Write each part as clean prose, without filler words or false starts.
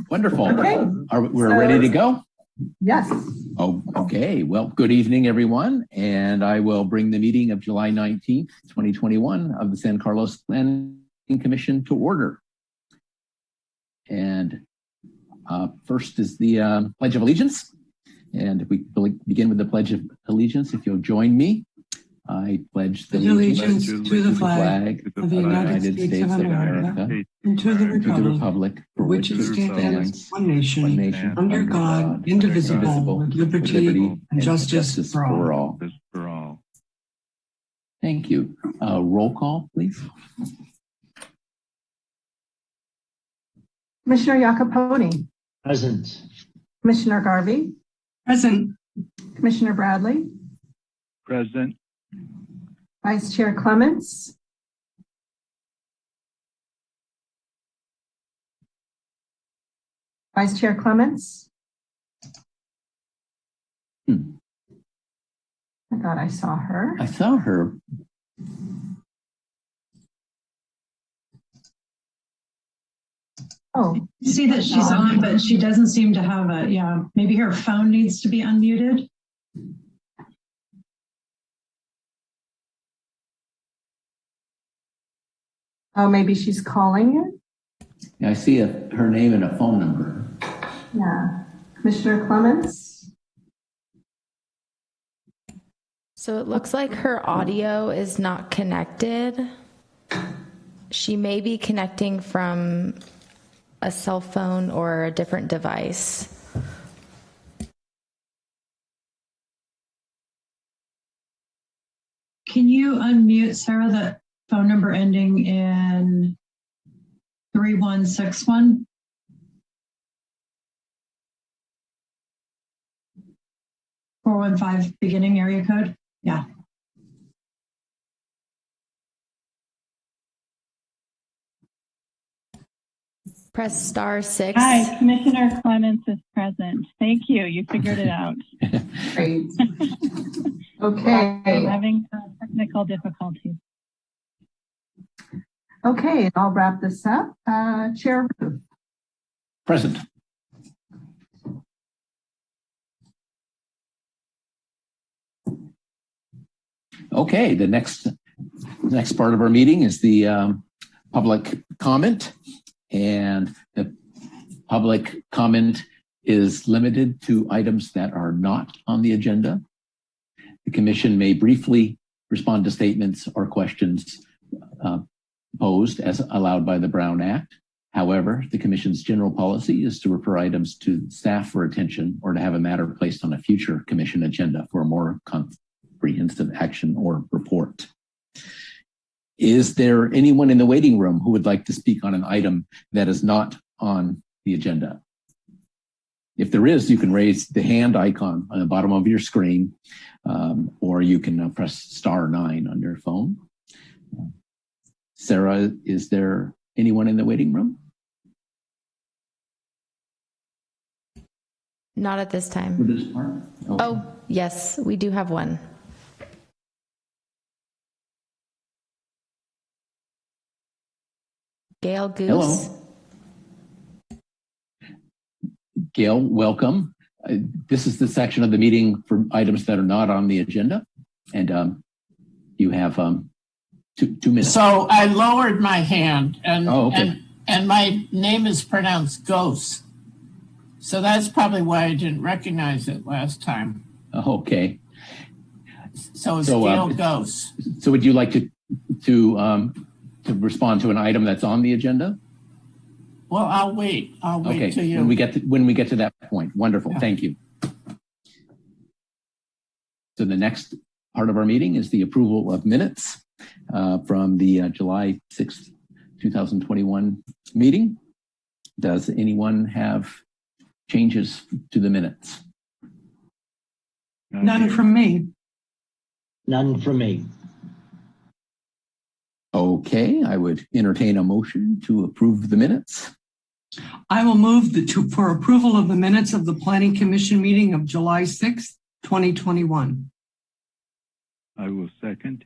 Wonderful. Okay. We're ready to go? Yes. Oh, okay. Well, good evening, everyone. And I will bring the meeting of July 19th, 2021 of the San Carlos Planning Commission to order. And first is the Pledge of Allegiance. And we begin with the Pledge of Allegiance. If you'll join me. I pledge the allegiance to the flag of the United States of America and to the republic for which it stands, one nation, under God, indivisible, with liberty and justice for all. Thank you. Roll call, please. Commissioner Iacoponi. Present. Commissioner Garvey. Present. Commissioner Bradley. Present. Vice Chair Clements. Vice Chair Clements. I thought I saw her. I saw her. Oh. You see that she's on, but she doesn't seem to have a, maybe her phone needs to be unmuted. Oh, maybe she's calling it. Yeah, I see her name and a phone number. Yeah. Commissioner Clements. So it looks like her audio is not connected. She may be connecting from a cell phone or a different device. Can you unmute, Sarah, the phone number ending in 3161? (415) beginning area code? Yeah. Press *6. Hi, Commissioner Clements is present. Thank you. You figured it out. Great. Okay. I'm having technical difficulties. Okay, I'll wrap this up. Chair Ruth. Present. Okay, the next part of our meeting is the public comment, and the public comment is limited to items that are not on the agenda. The Commission may briefly respond to statements or questions posed as allowed by the Brown Act. However, the Commission's general policy is to refer items to staff for attention or to have a matter placed on a future Commission agenda for a more comprehensive action or report. Is there anyone in the waiting room who would like to speak on an item that is not on the agenda? If there is, you can raise the hand icon on the bottom of your screen, or you can press *9 on your phone. Sarah, is there anyone in the waiting room? Not at this time. For this part? Okay. Oh, yes, we do have one. Gail Goose. Hello. Gail, welcome. This is the section of the meeting for items that are not on the agenda, and you have 2 minutes. So I lowered my hand, and okay. and my name is pronounced Ghost. So that's probably why I didn't recognize it last time. Okay. So it's Gail Ghost. So would you like to respond to an item that's on the agenda? Well, I'll wait. I'll wait till you. When we get to that point. Wonderful. Yeah. Thank you. So the next part of our meeting is the approval of minutes from the July 6th, 2021 meeting. Does anyone have changes to the minutes? None from me. None from me. Okay, I would entertain a motion to approve the minutes. I will move for approval of the minutes of the Planning Commission meeting of July 6th, 2021. I will second.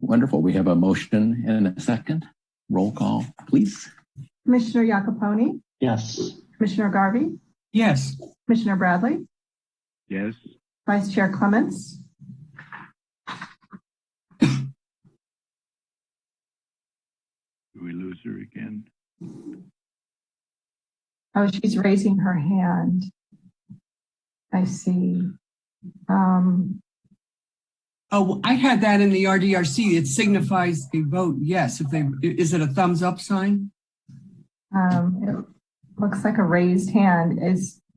Wonderful. We have a motion and a second. Roll call, please. Commissioner Jacoponi, Yes. Commissioner Garvey, Yes. Commissioner Bradley, Yes. Vice Chair Clements. Do we lose her again? Oh, she's raising her hand. I see. Oh, I had that in the RDRC. It signifies a vote yes. Is it a thumbs up sign? It looks like a raised hand.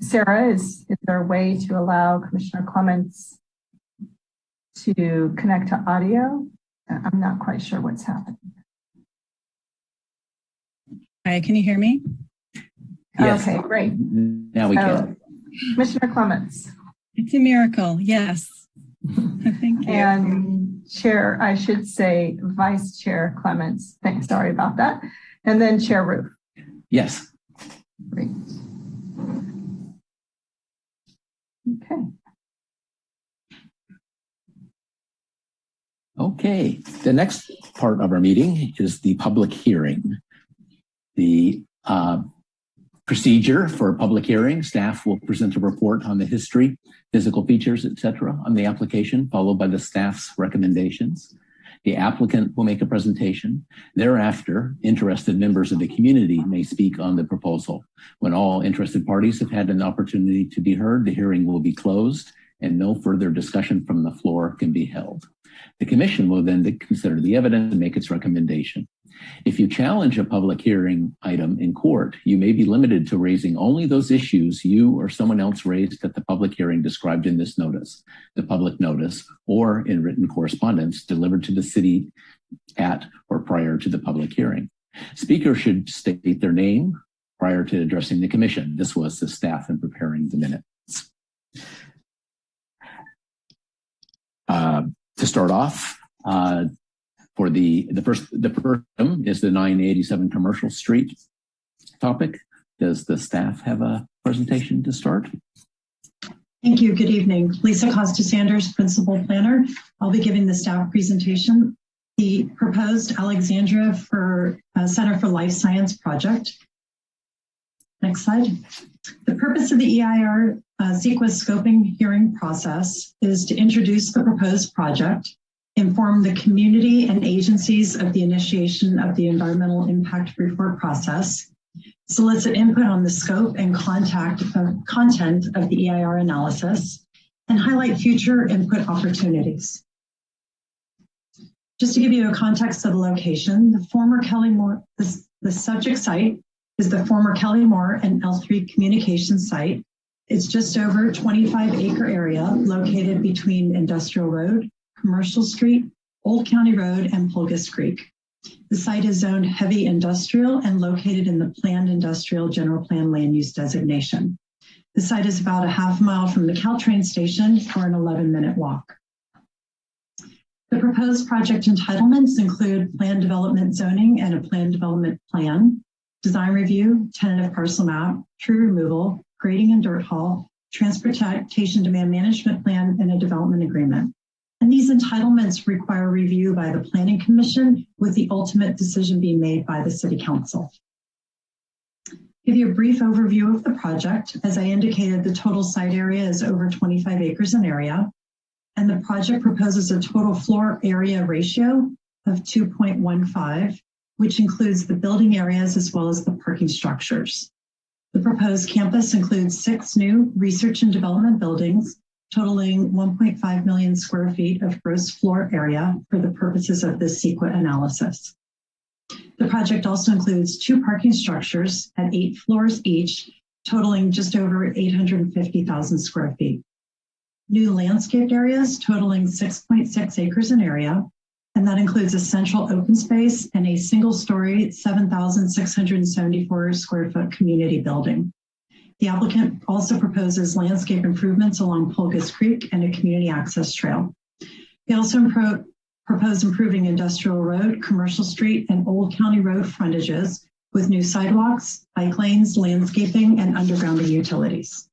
Sarah, is there a way to allow Commissioner Clements to connect to audio? I'm not quite sure what's happening. Hi, can you hear me? Yes. Okay, great. Now we can. Commissioner Clements. It's a miracle. Yes. Thank you. And Chair, I should say Vice Chair Clements. Thanks. Sorry about that. And then Chair Roof. Yes. Great. Okay. Okay. The next part of our meeting is the public hearing. The procedure for a public hearing, staff will present a report on the history, physical features, etc., on the application, followed by the staff's recommendations. The applicant will make a presentation. Thereafter, interested members of the community may speak on the proposal. When all interested parties have had an opportunity to be heard, the hearing will be closed and no further discussion from the floor can be held. The commission will then consider the evidence and make its recommendation. If you challenge a public hearing item in court, you may be limited to raising only those issues you or someone else raised at the public hearing described in this notice, the public notice, or in written correspondence delivered to the city at or prior to the public hearing. Speakers should state their name prior to addressing the commission. This was the staff in preparing the minutes. To start off, for the first item is the 987 Commercial Street topic. Does the staff have a presentation to start? Thank you. Good evening. Lisa Costa-Sanders, Principal Planner. I'll be giving the staff presentation. The proposed Alexandria Center for Life Science project. Next slide. The purpose of the EIR CEQA scoping hearing process is to introduce the proposed project, inform the community and agencies of the initiation of the environmental impact report process, solicit input on the scope and content of the EIR analysis, and highlight future input opportunities. Just to give you a context of the location, the former Kelly Moore, the subject site is the former Kelly Moore and L3 communications site. It's just over 25-acre area located between Industrial Road, Commercial Street, Old County Road, and Pulgas Creek. The site is zoned heavy industrial and located in the planned industrial general plan land use designation. The site is about a half mile from the Caltrain station for an 11-minute walk. The proposed project entitlements include plan development zoning and a plan development plan, design review, tentative parcel map, tree removal, grading and dirt haul, transportation demand management plan, and a development agreement. And these entitlements require review by the Planning Commission with the ultimate decision being made by the City Council. Give you a brief overview of the project. As I indicated, the total site area is over 25 acres in area, and the project proposes a total floor area ratio of 2.15, which includes the building areas as well as the parking structures. The proposed campus includes 6 new research and development buildings, totaling 1.5 million square feet of gross floor area for the purposes of this CEQA analysis. The project also includes 2 parking structures at 8 floors each, totaling just over 850,000 square feet. New landscaped areas totaling 6.6 acres in area, and that includes a central open space and a single-story 7,674 square foot community building. The applicant also proposes landscape improvements along Pulgas Creek and a community access trail. They also propose improving Industrial Road, Commercial Street, and Old County Road frontages with new sidewalks, bike lanes, landscaping, and underground utilities.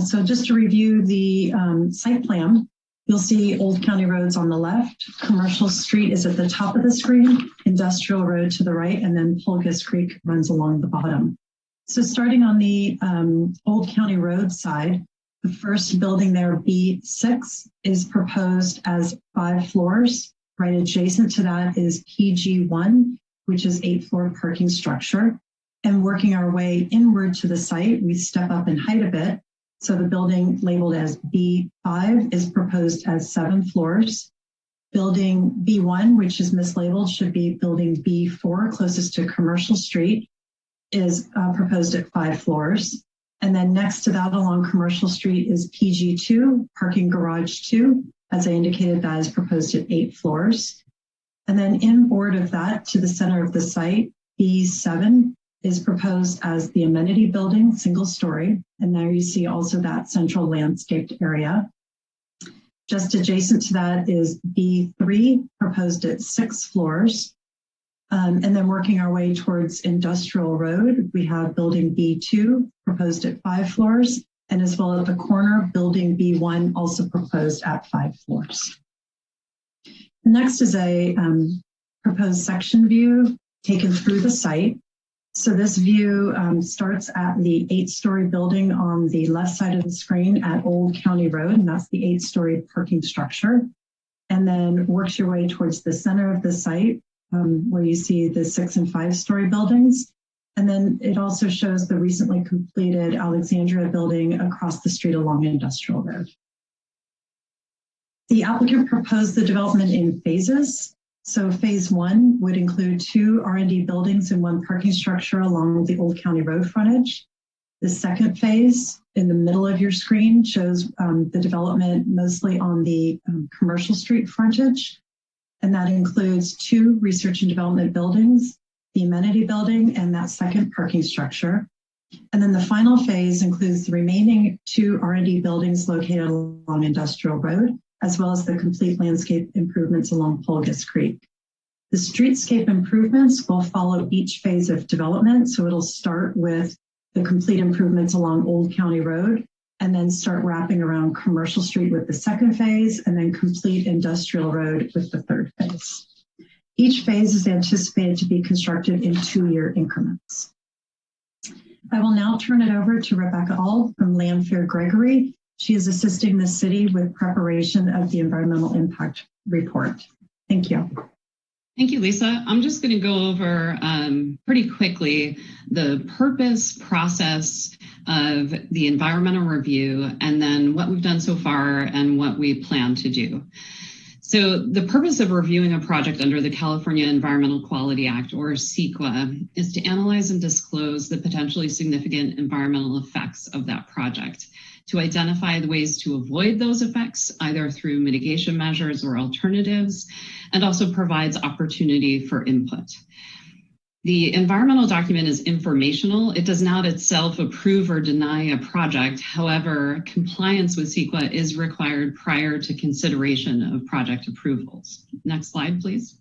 So just to review the site plan, You'll see Old County Roads on the left, Commercial Street is at the top of the screen, Industrial Road to the right, and then Pulgas Creek runs along the bottom. So starting on the Old County Road side, the first building there, B6, is proposed as 5 floors. Right adjacent to that is PG1, which is 8-floor parking structure. And working our way inward to the site, we step up in height a bit. So the building labeled as B5 is proposed as 7 floors. Building B1, which is mislabeled, should be building B4, closest to Commercial Street, is proposed at 5 floors. And then next to that along Commercial Street is PG2, Parking Garage 2. As I indicated, that is proposed at 8 floors. And then inboard of that to the center of the site, B7 is proposed as the amenity building, single story. And there you see also that central landscaped area. Just adjacent to that is B3, proposed at 6 floors. And then working our way towards Industrial Road, we have building B2, proposed at 5 floors, and as well at the corner, building B1, also proposed at 5 floors. The next is a proposed section view taken through the site. So this view starts at the 8-story building on the left side of the screen at Old County Road, and that's the 8-story parking structure, and then works your way towards the center of the site where you see the 6- and 5-story buildings. And then it also shows the recently completed Alexandria building across the street along Industrial Road. The applicant proposed the development in phases. So phase 1 would include 2 R&D buildings and 1 parking structure along the Old County Road frontage. The second phase in the middle of your screen shows the development mostly on the Commercial Street frontage. And that includes 2 research and development buildings, the amenity building, and that second parking structure. And then the final phase includes the remaining 2 R&D buildings located along Industrial Road, as well as the complete landscape improvements along Pulgas Creek. The streetscape improvements will follow each phase of development. So it'll start with the complete improvements along Old County Road, and then start wrapping around Commercial Street with the second phase, and then complete Industrial Road with the third phase. Each phase is anticipated to be constructed in 2-year increments. I will now turn it over to Rebecca Auld from Landfair Gregory. She is assisting the city with preparation of the environmental impact report. Thank you. Thank you, Lisa. I'm just going to go over pretty quickly the purpose, process of the environmental review, and then what we've done so far and what we plan to do. So the purpose of reviewing a project under the California Environmental Quality Act, or CEQA, is to analyze and disclose the potentially significant environmental effects of that project, to identify the ways to avoid those effects, either through mitigation measures or alternatives, and also provides opportunity for input. The environmental document is informational. It does not itself approve or deny a project. However, compliance with CEQA is required prior to consideration of project approvals. Next slide, please.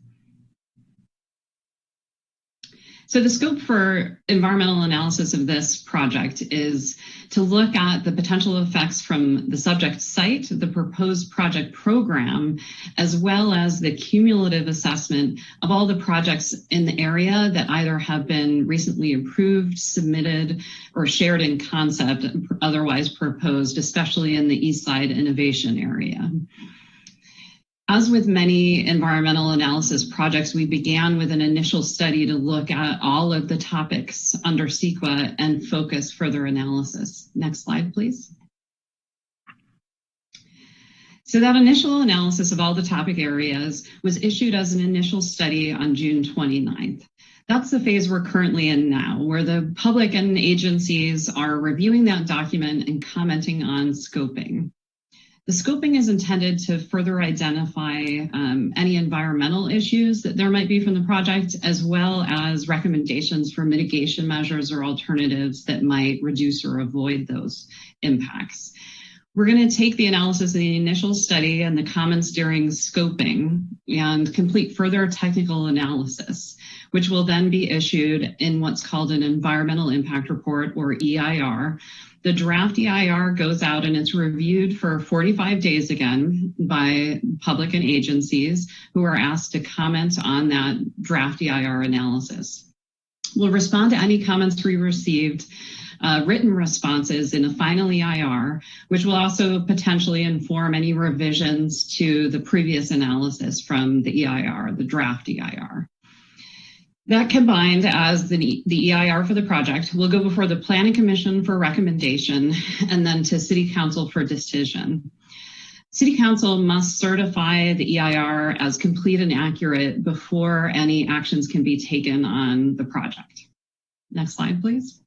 So the scope for environmental analysis of this project is to look at the potential effects from the subject site, the proposed project program, as well as the cumulative assessment of all the projects in the area that either have been recently approved, submitted, or shared in concept, otherwise proposed, especially in the East Side Innovation area. As with many environmental analysis projects, we began with an initial study to look at all of the topics under CEQA and focus further analysis. Next slide, please. So that initial analysis of all the topic areas was issued as an initial study on June 29th. That's the phase we're currently in now, where the public and agencies are reviewing that document and commenting on scoping. The scoping is intended to further identify any environmental issues that there might be from the project, as well as recommendations for mitigation measures or alternatives that might reduce or avoid those impacts. We're going to take the analysis of the initial study and the comments during scoping and complete further technical analysis, which will then be issued in what's called an environmental impact report, or EIR. The draft EIR goes out and it's reviewed for 45 days again by public and agencies who are asked to comment on that draft EIR analysis. We'll respond to any comments we received, written responses in a final EIR, which will also potentially inform any revisions to the previous analysis from the EIR, the draft EIR. That combined as the EIR for the project will go before the Planning Commission for recommendation and then to City Council for decision. City Council must certify the EIR as complete and accurate before any actions can be taken on the project. Next slide, please.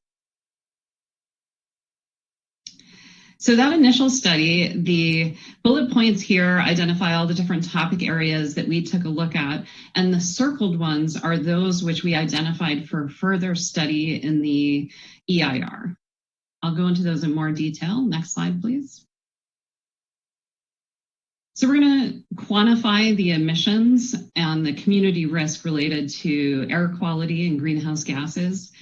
So that initial study, the bullet points here identify all the different topic areas that we took a look at, and the circled ones are those which we identified for further study in the EIR. I'll go into those in more detail. Next slide, please. So we're going to quantify the emissions and the community risk related to air quality and greenhouse gases.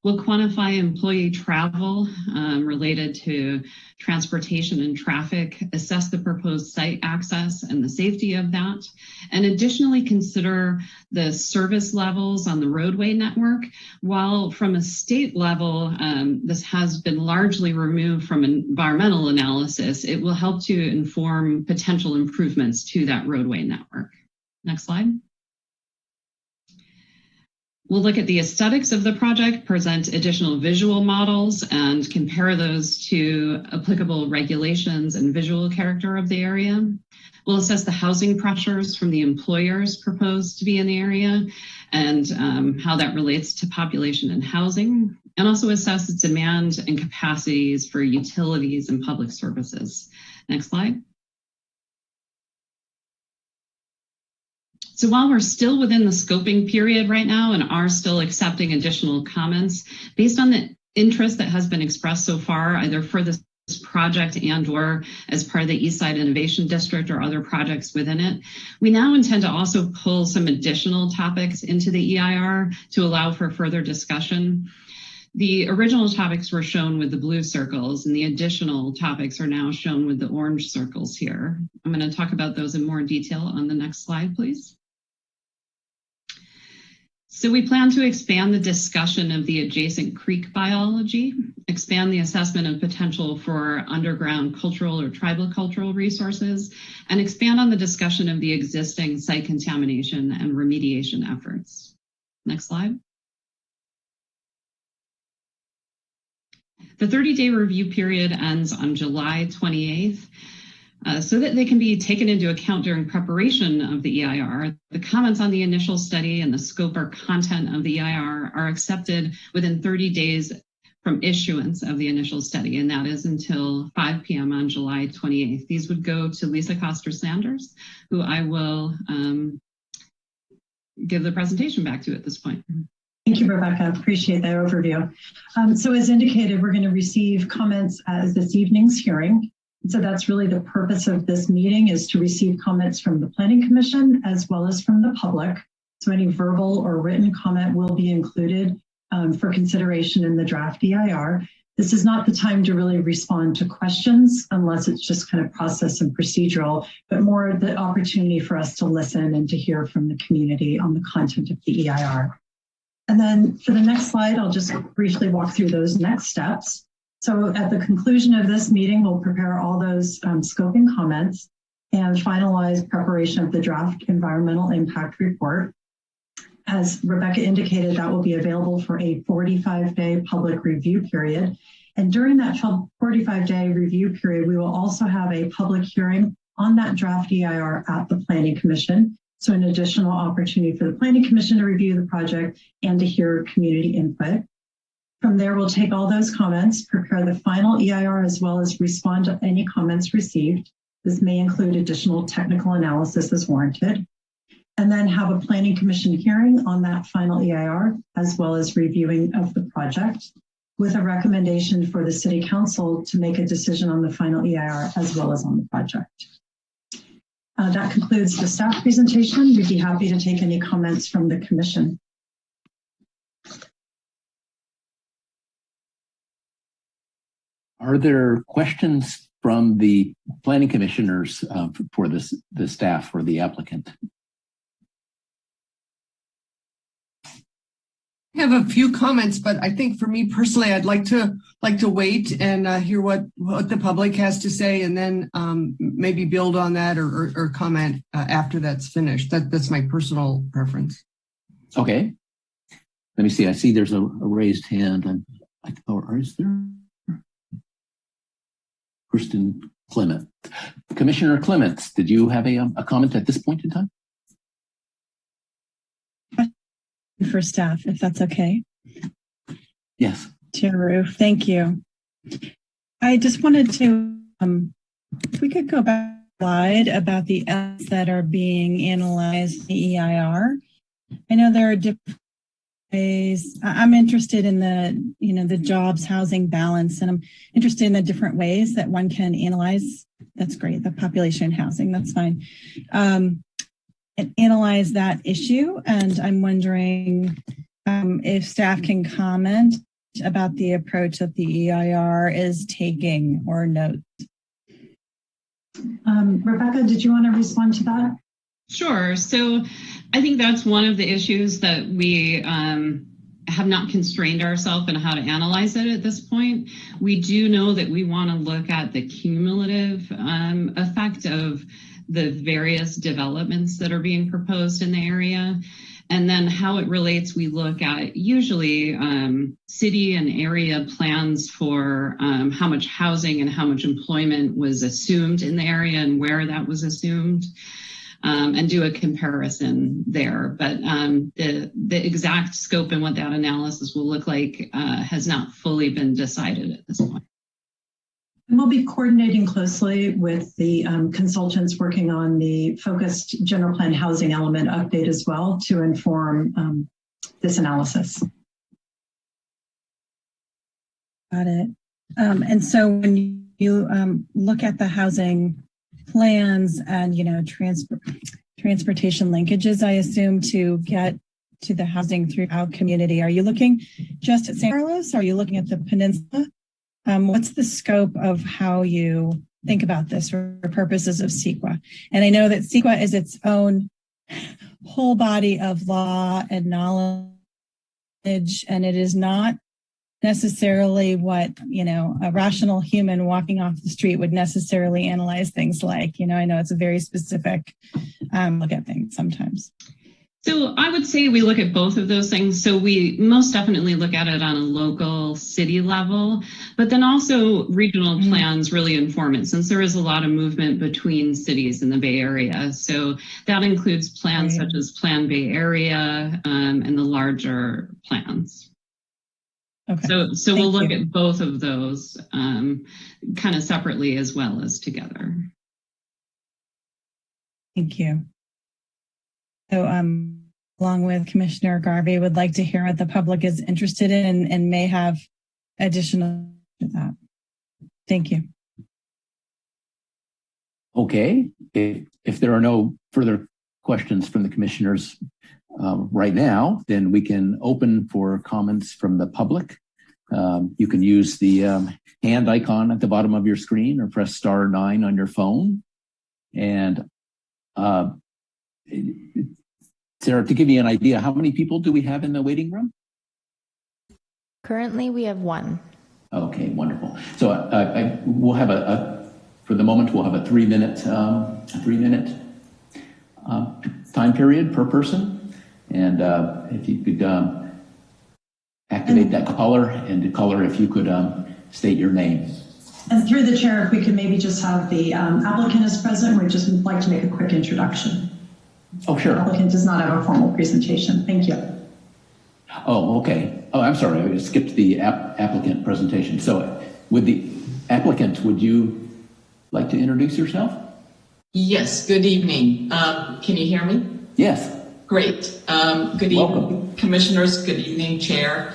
We'll quantify employee travel related to transportation and traffic, assess the proposed site access and the safety of that, and additionally consider the service levels on the roadway network. While from a state level, this has been largely removed from environmental analysis, it will help to inform potential improvements to that roadway network. Next slide. We'll look at the aesthetics of the project, present additional visual models, and compare those to applicable regulations and visual character of the area. We'll assess the housing pressures from the employers proposed to be in the area and how that relates to population and housing, and also assess its demand and capacities for utilities and public services. Next slide. So while we're still within the scoping period right now and are still accepting additional comments, based on the interest that has been expressed so far, either for this project and or as part of the Eastside Innovation District or other projects within it, we now intend to also pull some additional topics into the EIR to allow for further discussion. The original topics were shown with the blue circles, and the additional topics are now shown with the orange circles here. I'm going to talk about those in more detail on the next slide, please. So we plan to expand the discussion of the adjacent creek biology, expand the assessment of potential for underground cultural or tribal cultural resources, and expand on the discussion of the existing site contamination and remediation efforts. Next slide. The 30-day review period ends on July 28th. So that they can be taken into account during preparation of the EIR. The comments on the initial study and the scope or content of the EIR are accepted within 30 days from issuance of the initial study, and that is until 5 p.m. on July 28th. These would go to Lisa Koster-Sanders, who I will give the presentation back to at this point. Thank you, Rebecca. Appreciate that overview. So as indicated, we're going to receive comments as this evening's hearing. So that's really the purpose of this meeting, is to receive comments from the Planning Commission as well as from the public. So any verbal or written comment will be included for consideration in the draft EIR. This is not the time to really respond to questions unless it's just kind of process and procedural, but more the opportunity for us to listen and to hear from the community on the content of the EIR. And then for the next slide, I'll just briefly walk through those next steps. So at the conclusion of this meeting, we'll prepare all those scoping comments and finalize preparation of the draft environmental impact report. As Rebecca indicated, that will be available for a 45-day public review period. And during that 45-day review period, we will also have a public hearing on that draft EIR at the Planning Commission. So an additional opportunity for the Planning Commission to review the project and to hear community input. From there, we'll take all those comments, prepare the final EIR, as well as respond to any comments received. This may include additional technical analysis as warranted. And then have a Planning Commission hearing on that final EIR, as well as reviewing of the project. with a recommendation for the City Council to make a decision on the final EIR as well as on the project. That concludes the staff presentation. We'd be happy to take any comments from the Commission. Are there questions from the planning commissioners for the staff or the applicant? I have a few comments, but I think for me personally, I'd like to wait and hear what the public has to say, and then maybe build on that or comment after that's finished. That's my personal preference. Okay. Let me see. I see there's a raised hand. Or is there? Kristen Clement. Commissioner Clements, did you have a comment at this point in time? For staff, if that's okay. Yes. Chair Roof, thank you. I just wanted to, if we could go back to the slide about the L's that are being analyzed in the EIR. I know there are different ways. I'm interested in the jobs, housing balance, and I'm interested in the different ways that one can analyze. That's great. The population and housing, that's fine. And analyze that issue. And I'm wondering if staff can comment about the approach that the EIR is taking or note. Rebecca, did you want to respond to that? Sure. So I think that's one of the issues that we have not constrained ourselves in how to analyze it at this point. We do know that we want to look at the cumulative effect of the various developments that are being proposed in the area. And then how it relates, we look at usually city and area plans for how much housing and how much employment was assumed in the area and where that was assumed, and do a comparison there. But the exact scope and what that analysis will look like has not fully been decided at this point. And we'll be coordinating closely with the consultants working on the focused general plan housing element update as well to inform this analysis. Got it. And so when you look at the housing plans and, transportation linkages, I assume, to get to the housing throughout community, are you looking just at San Carlos? Are you looking at the peninsula? What's the scope of how you think about this for purposes of CEQA? And I know that CEQA is its own whole body of law and knowledge, and it is not necessarily what, a rational human walking off the street would necessarily analyze things like. I know it's a very specific look at things sometimes. So I would say we look at both of those things. So we most definitely look at it on a local city level, but then also regional plans really inform it, since there is a lot of movement between cities in the Bay Area. So that includes plans such as Plan Bay Area and the larger plans. Okay. So we'll look at both of those kind of separately as well as together. Thank you. So along with Commissioner Garvey, would like to hear what the public is interested in and may have additional to that. Thank you. Okay. If there are no further questions from the commissioners right now, then we can open for comments from the public. You can use the hand icon at the bottom of your screen or press *9 on your phone. And Sarah, to give you an idea, how many people do we have in the waiting room? Currently, we have one. Okay, wonderful. So we'll have for the moment, we'll have a 3-minute time period per person. And if you could activate that caller, and caller, if you could state your name. And through the chair, if we could maybe just have the applicant as present, we'd just like to make a quick introduction. Oh, sure. The applicant does not have a formal presentation. Thank you. Oh, okay. Oh, I'm sorry. I skipped the applicant presentation. So with the applicant, would you like to introduce yourself? Yes. Good evening. Can you hear me? Yes. Great. Good evening, Commissioners. Good evening, Chair.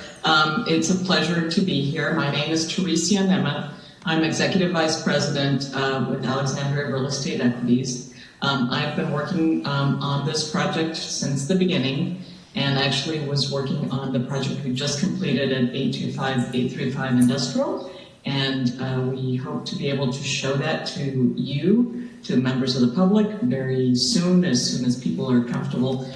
It's a pleasure to be here. My name is Teresia Nemeth. I'm Executive Vice President with Alexandria Real Estate Equities. I've been working on this project since the beginning, and actually was working on the project we just completed at 835 Industrial. And we hope to be able to show that to you, to members of the public, very soon as people are comfortable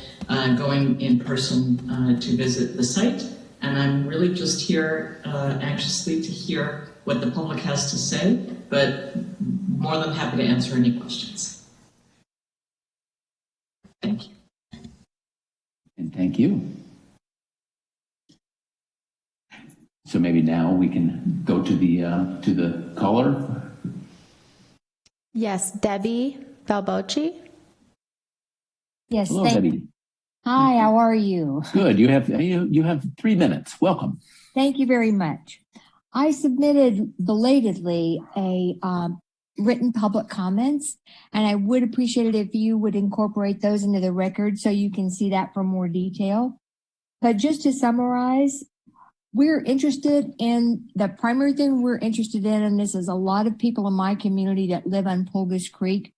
going in person to visit the site. And I'm really just here anxiously to hear what the public has to say, but more than happy to answer any questions. Thank you. And thank you. So maybe now we can go to the caller. Yes, Debbie Balbocci. Yes, hello, Debbie. Hi, how are you? Good. You have 3 minutes. Welcome. Thank you very much. I submitted belatedly a written public comments, and I would appreciate it if you would incorporate those into the record so you can see that for more detail. But just to summarize, we're interested in the primary thing we're interested in, and this is a lot of people in my community that live on Pulgus Creek.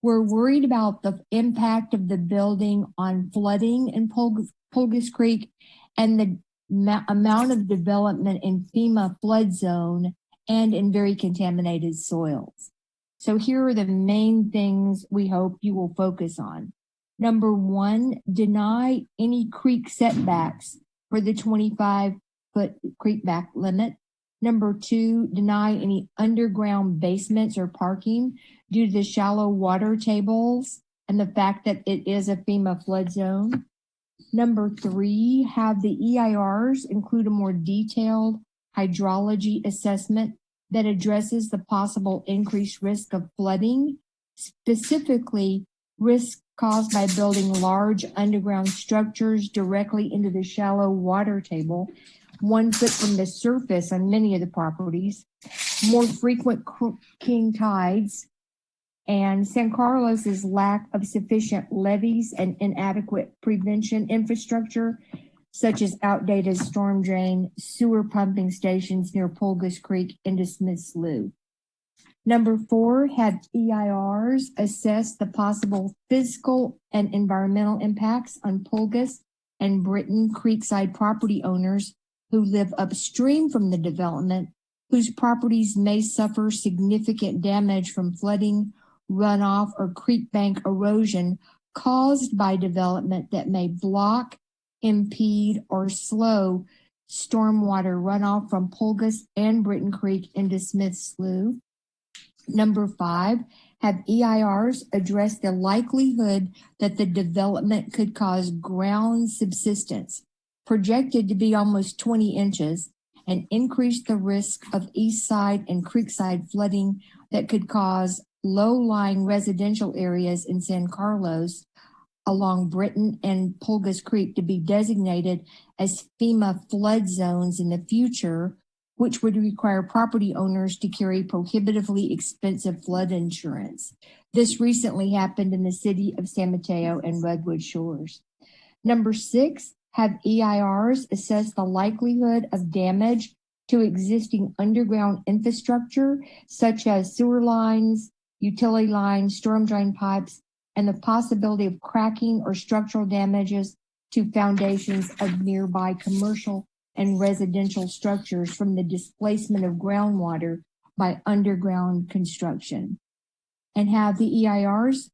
We're worried about the impact of the building on flooding in Pulgus Creek and the amount of development in FEMA flood zone and in very contaminated soils. So here are the main things we hope you will focus on. Number one, deny any creek setbacks for the 25-foot creek back limit. Number two, deny any underground basements or parking due to the shallow water tables and the fact that it is a FEMA flood zone. Number three, have the EIRs include a more detailed hydrology assessment that addresses the possible increased risk of flooding, specifically risk caused by building large underground structures directly into the shallow water table, 1 foot from the surface on many of the properties, more frequent king tides, and San Carlos's lack of sufficient levees and inadequate prevention infrastructure, such as outdated storm drain, sewer pumping stations near Pulgus Creek into Smith Slough. Number four, have EIRs assess the possible physical and environmental impacts on Pulgus and Britton Creekside property owners who live upstream from the development, whose properties may suffer significant damage from flooding, runoff, or creek bank erosion caused by development that may block, impede, or slow stormwater runoff from Pulgus and Britton Creek into Smith Slough. Number five, have EIRs address the likelihood that the development could cause ground subsidence, projected to be almost 20 inches, and increase the risk of east side and creekside flooding that could cause low-lying residential areas in San Carlos along Britton and Pulgus Creek to be designated as FEMA flood zones in the future, which would require property owners to carry prohibitively expensive flood insurance. This recently happened in the city of San Mateo and Redwood Shores. Number six, have EIRs assess the likelihood of damage to existing underground infrastructure, such as sewer lines, utility lines, storm drain pipes, and the possibility of cracking or structural damages to foundations of nearby commercial and residential structures from the displacement of groundwater by underground construction. And have the EIRs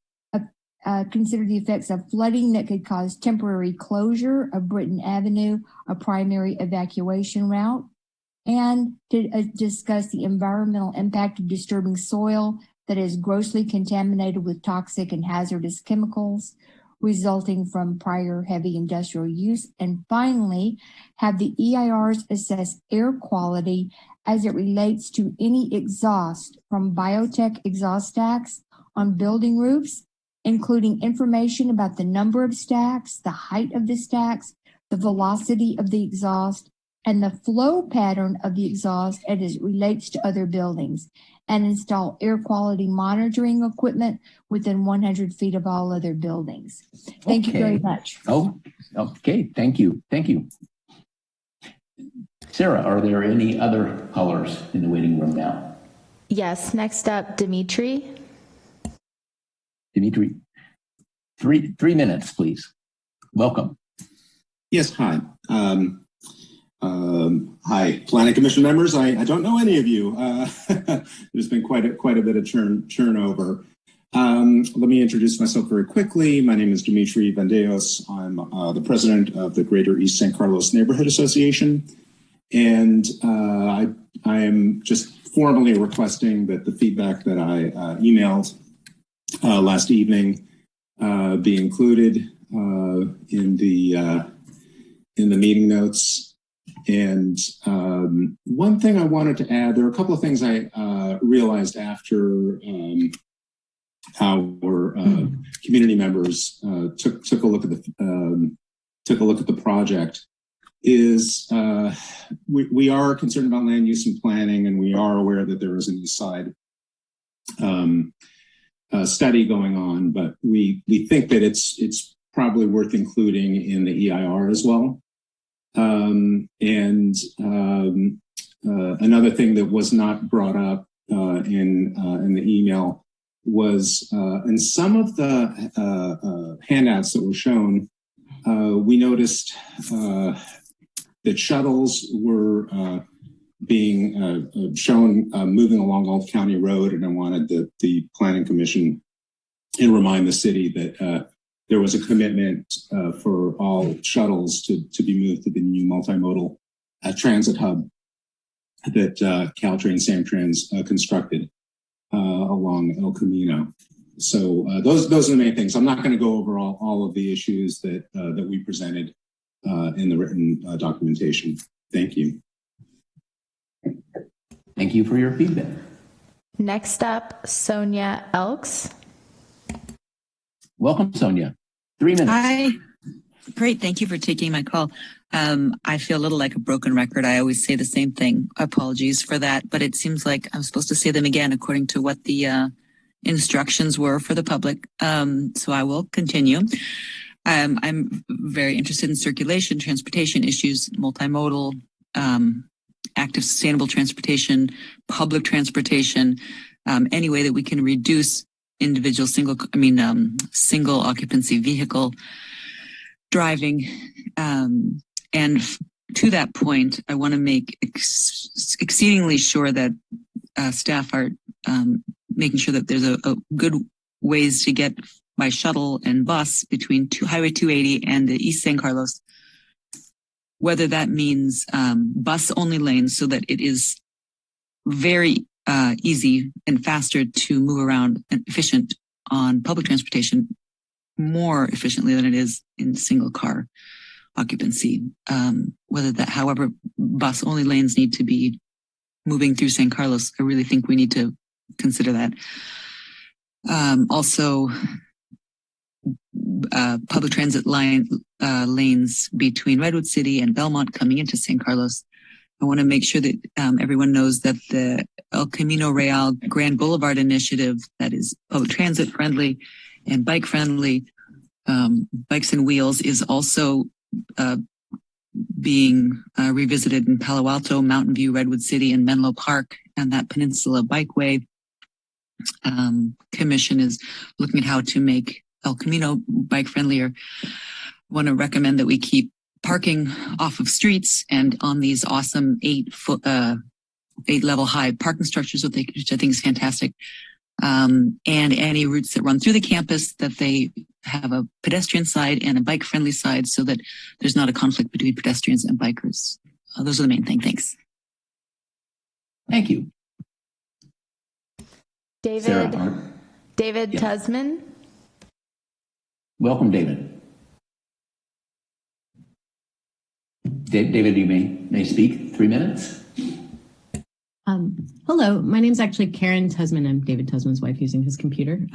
consider the effects of flooding that could cause temporary closure of Britton Avenue, a primary evacuation route, and to discuss the environmental impact of disturbing soil that is grossly contaminated with toxic and hazardous chemicals resulting from prior heavy industrial use. And finally, have the EIRs assess air quality as it relates to any exhaust from biotech exhaust stacks on building roofs, including information about the number of stacks, the height of the stacks, the velocity of the exhaust, and the flow pattern of the exhaust as it relates to other buildings. and install air quality monitoring equipment within 100 feet of all other buildings. Thank you very much. Oh, okay. Thank you. Thank you. Sarah, are there any other callers in the waiting room now? Yes. Next up, Dimitri. Dimitri, three minutes, please. Welcome. Yes, hi. Hi, Planning Commission members. I don't know any of you. There's been quite a bit of turnover. Let me introduce myself very quickly. My name is Dimitri Vendeos. I'm the president of the Greater East San Carlos Neighborhood Association. And I am just formally requesting that the feedback that I emailed last evening be included in the meeting notes. And one thing I wanted to add, there are a couple of things I realized after our community members took a look at the project. Is we are concerned about land use and planning, and we are aware that there is an east side study going on, but we think that it's probably worth including in the EIR as well. Another thing that was not brought up in the email was in some of the handouts that were shown, we noticed that shuttles were being shown moving along Gulf County Road, and I wanted the Planning Commission and remind the city that there was a commitment for all shuttles to be moved to the new multimodal transit hub that Caltrain Samtrans constructed along El Camino. So those are the main things. I'm not going to go over all of the issues that we presented in the written documentation. Thank you. Thank you for your feedback. Next up, Sonia Elks. Welcome, Sonia. 3 minutes. Hi. Great. Thank you for taking my call. I feel a little like a broken record. I always say the same thing. Apologies for that, but it seems like I'm supposed to say them again according to what the instructions were for the public. So I will continue. I'm very interested in circulation, transportation issues, multimodal, active sustainable transportation, public transportation, any way that we can reduce individual single occupancy vehicle driving. And to that point, I want to make exceedingly sure that staff are making sure that there's a good ways to get by shuttle and bus between Highway 280 and the East San Carlos, whether that means bus only lanes so that it is very easy and faster to move around and efficient on public transportation, more efficiently than it is in single car occupancy. However, bus only lanes need to be moving through San Carlos. I really think we need to consider that. Also, public transit lanes between Redwood City and Belmont coming into San Carlos. I want to make sure that everyone knows that the El Camino Real Grand Boulevard initiative that is public transit friendly and bike friendly, bikes and wheels, is also being revisited in Palo Alto, Mountain View, Redwood City, and Menlo Park, and that Peninsula Bikeway Commission is looking at how to make El Camino bike friendlier. I want to recommend that we keep parking off of streets and on these awesome 8-level high parking structures, which I think is fantastic. And any routes that run through the campus, that they have a pedestrian side and a bike friendly side so that there's not a conflict between pedestrians and bikers. Those are the main things. Thanks. Thank you. David Yeah. Tusman. Welcome, David. David, you may speak. 3 minutes. Hello, my name's actually Karen Tusman. I'm David Tusman's wife using his computer.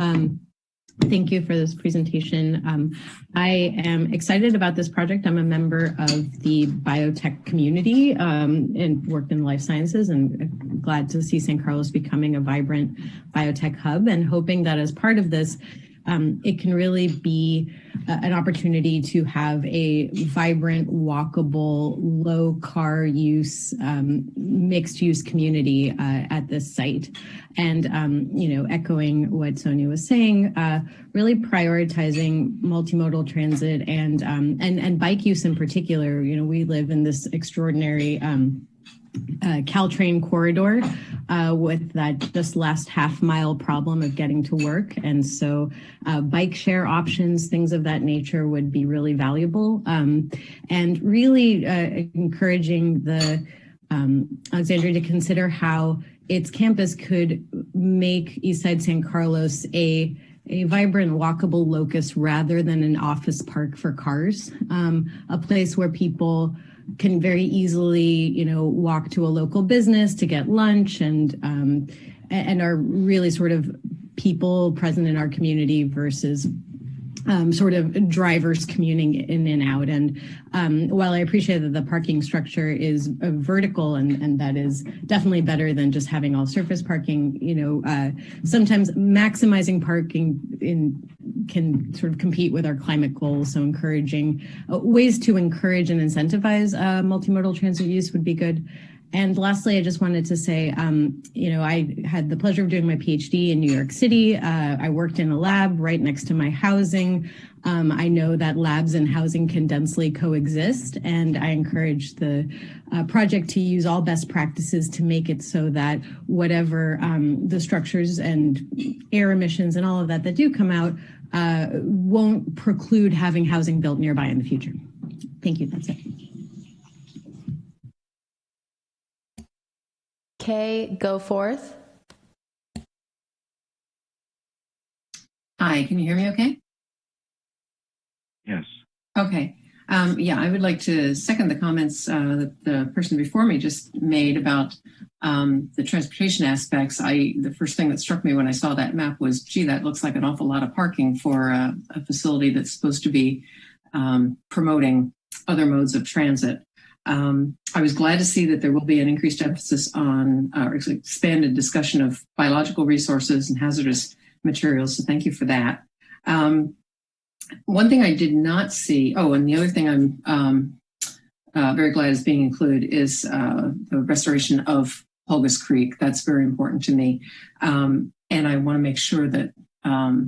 Thank you for this presentation. I am excited about this project. I'm a member of the biotech community and worked in life sciences, and glad to see San Carlos becoming a vibrant biotech hub, and hoping that as part of this, it can really be an opportunity to have a vibrant, walkable, low car use, mixed use community at this site. And, echoing what Sonia was saying, really prioritizing multimodal transit and bike use in particular. We live in this extraordinary Caltrain corridor with that just last half-mile problem of getting to work. And so bike share options, things of that nature would be really valuable. And really encouraging the Alexandria to consider how its campus could make Eastside San Carlos a vibrant, walkable locus rather than an office park for cars, a place where people can very easily, walk to a local business to get lunch and are really sort of people present in our community versus sort of drivers commuting in and out. And while I appreciate that the parking structure is vertical and that is definitely better than just having all surface parking, sometimes maximizing parking can sort of compete with our climate goals. So encouraging ways to encourage and incentivize multimodal transit use would be good. And lastly, I just wanted to say, I had the pleasure of doing my PhD in New York City. I worked in a lab right next to my housing. I know that labs and housing can densely coexist, and I encourage the project to use all best practices to make it so that whatever the structures and air emissions and all of that do come out won't preclude having housing built nearby in the future. Thank you. That's it. Okay, go forth. Hi, can you hear me okay? Yes. Okay. I would like to second the comments that the person before me just made about the transportation aspects. The first thing that struck me when I saw that map was, gee, that looks like an awful lot of parking for a facility that's supposed to be promoting other modes of transit. I was glad to see that there will be an increased emphasis on expanded discussion of biological resources and hazardous materials. So thank you for that. One thing I did not see, and the other thing I'm very glad is being included is the restoration of Pulgas Creek. That's very important to me. And I want to make sure that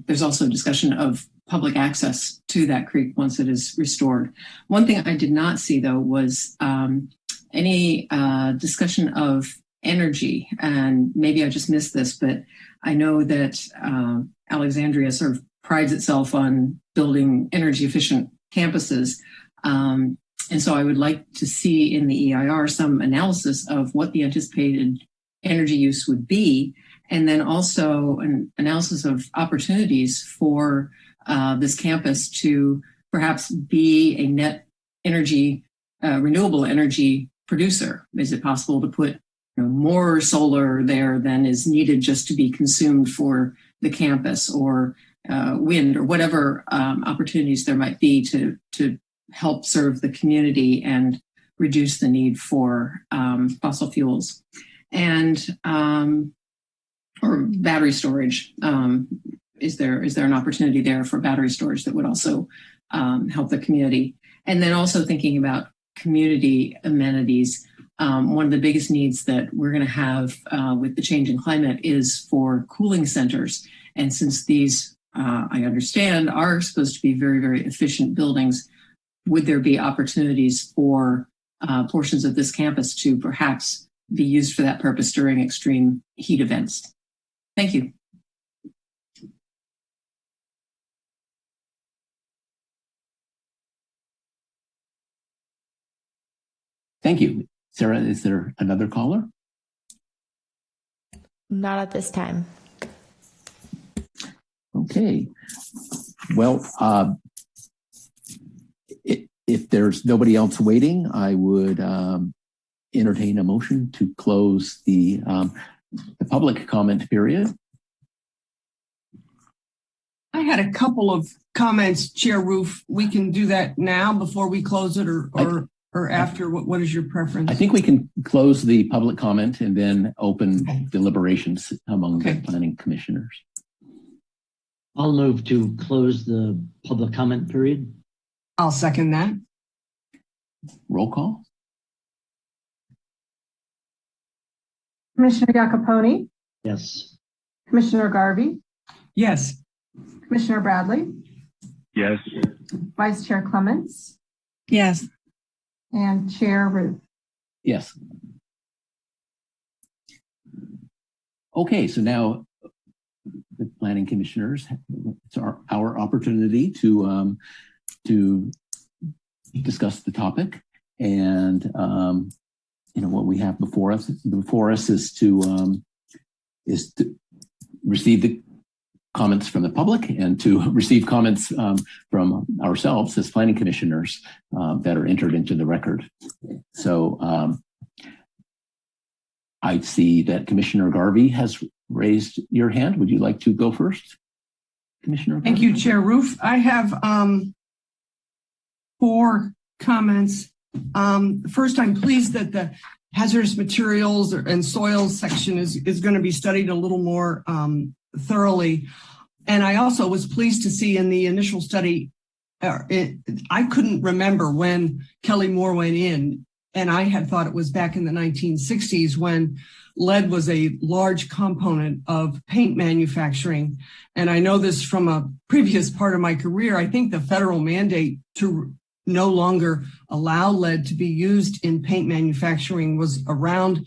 there's also a discussion of public access to that creek once it is restored. One thing I did not see, though, was any discussion of energy. And maybe I just missed this, but I know that Alexandria sort of prides itself on building energy efficient campuses. And so I would like to see in the EIR some analysis of what the anticipated energy use would be, and then also an analysis of opportunities for this campus to perhaps be a net energy, renewable energy producer. Is it possible to put more solar there than is needed just to be consumed for the campus, or wind, or whatever opportunities there might be to help serve the community and reduce the need for fossil fuels, and or battery storage. Is there an opportunity there for battery storage that would also help the community? And then also thinking about community amenities. One of the biggest needs that we're going to have with the change in climate is for cooling centers. And since these, I understand, are supposed to be very, very efficient buildings, would there be opportunities for portions of this campus to perhaps be used for that purpose during extreme heat events? Thank you. Thank you. Sarah, is there another caller? Not at this time. Okay. Well, if there's nobody else waiting, I would entertain a motion to close the public comment period. I had a couple of comments, Chair Roof. We can do that now before we close it or after. What is your preference? I think we can close the public comment and then open deliberations among the planning commissioners. I'll move to close the public comment period. I'll second that. Roll call. Commissioner Iacoponi, Yes. Commissioner Garvey, Yes. Commissioner Bradley, Yes. Vice Chair Clements, Yes. and Chair Ruth. Yes. Okay, so now the planning commissioners, it's our opportunity to discuss the topic. And what we have before us is to receive the comments from the public and to receive comments from ourselves as planning commissioners that are entered into the record. So I see that Commissioner Garvey has raised your hand. Would you like to go first, Commissioner Garvey? Thank you, Chair Roof. I have 4 comments. First, I'm pleased that the hazardous materials and soils section is going to be studied a little more thoroughly. And I also was pleased to see in the initial study, I couldn't remember when Kelly Moore went in, and I had thought it was back in the 1960s when lead was a large component of paint manufacturing. And I know this from a previous part of my career. I think the federal mandate to no longer allow lead to be used in paint manufacturing was around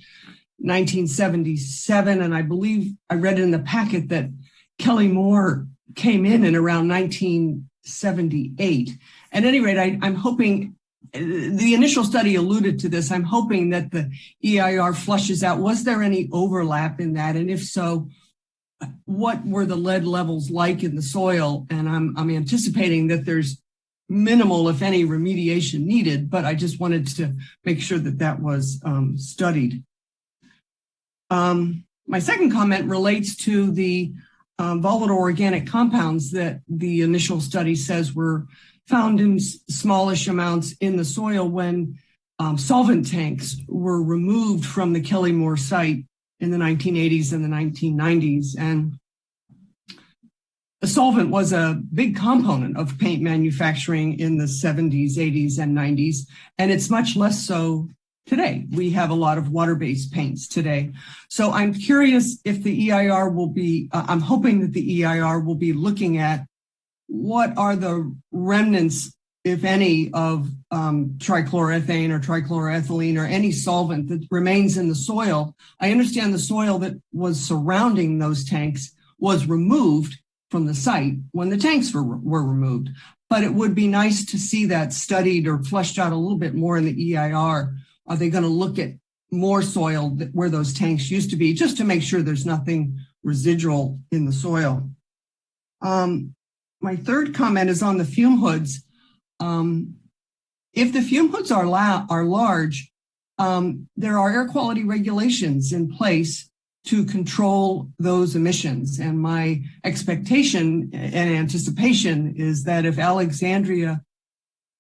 1977. And I believe I read in the packet that Kelly Moore came in around 1978. At any rate, I'm hoping, the initial study alluded to this, I'm hoping that the EIR flushes out, was there any overlap in that? And if so, what were the lead levels like in the soil? And I'm anticipating that there's minimal, if any, remediation needed, but I just wanted to make sure that that was studied. My second comment relates to the volatile organic compounds that the initial study says were found in smallish amounts in the soil when solvent tanks were removed from the Kelly Moore site in the 1980s and the 1990s. And the solvent was a big component of paint manufacturing in the 70s, 80s, and 90s, and it's much less so today. We have a lot of water-based paints today. So I'm curious if the EIR will be, I'm hoping that the EIR will be looking at what are the remnants, if any, of trichloroethane or trichloroethylene or any solvent that remains in the soil. I understand the soil that was surrounding those tanks was removed from the site when the tanks were removed. But it would be nice to see that studied or fleshed out a little bit more in the EIR. Are they going to look at more soil where those tanks used to be, just to make sure there's nothing residual in the soil? My third comment is on the fume hoods. If the fume hoods are large, there are air quality regulations in place to control those emissions. And my expectation and anticipation is that if Alexandria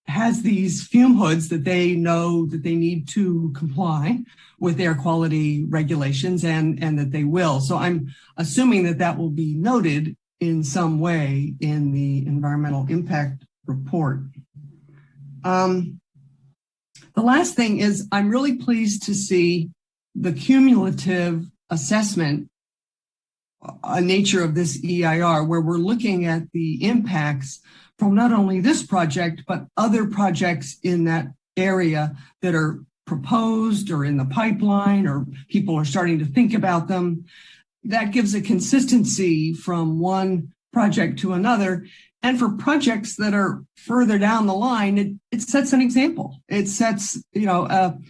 has these fume hoods, that they know that they need to comply with air quality regulations and that they will. So I'm assuming that that will be noted in some way in the environmental impact report. The last thing is I'm really pleased to see the cumulative assessment nature of this EIR, where we're looking at the impacts from not only this project, but other projects in that area that are proposed or in the pipeline, or people are starting to think about them. That gives a consistency from one project to another. And for projects that are further down the line, it sets an example. It sets, an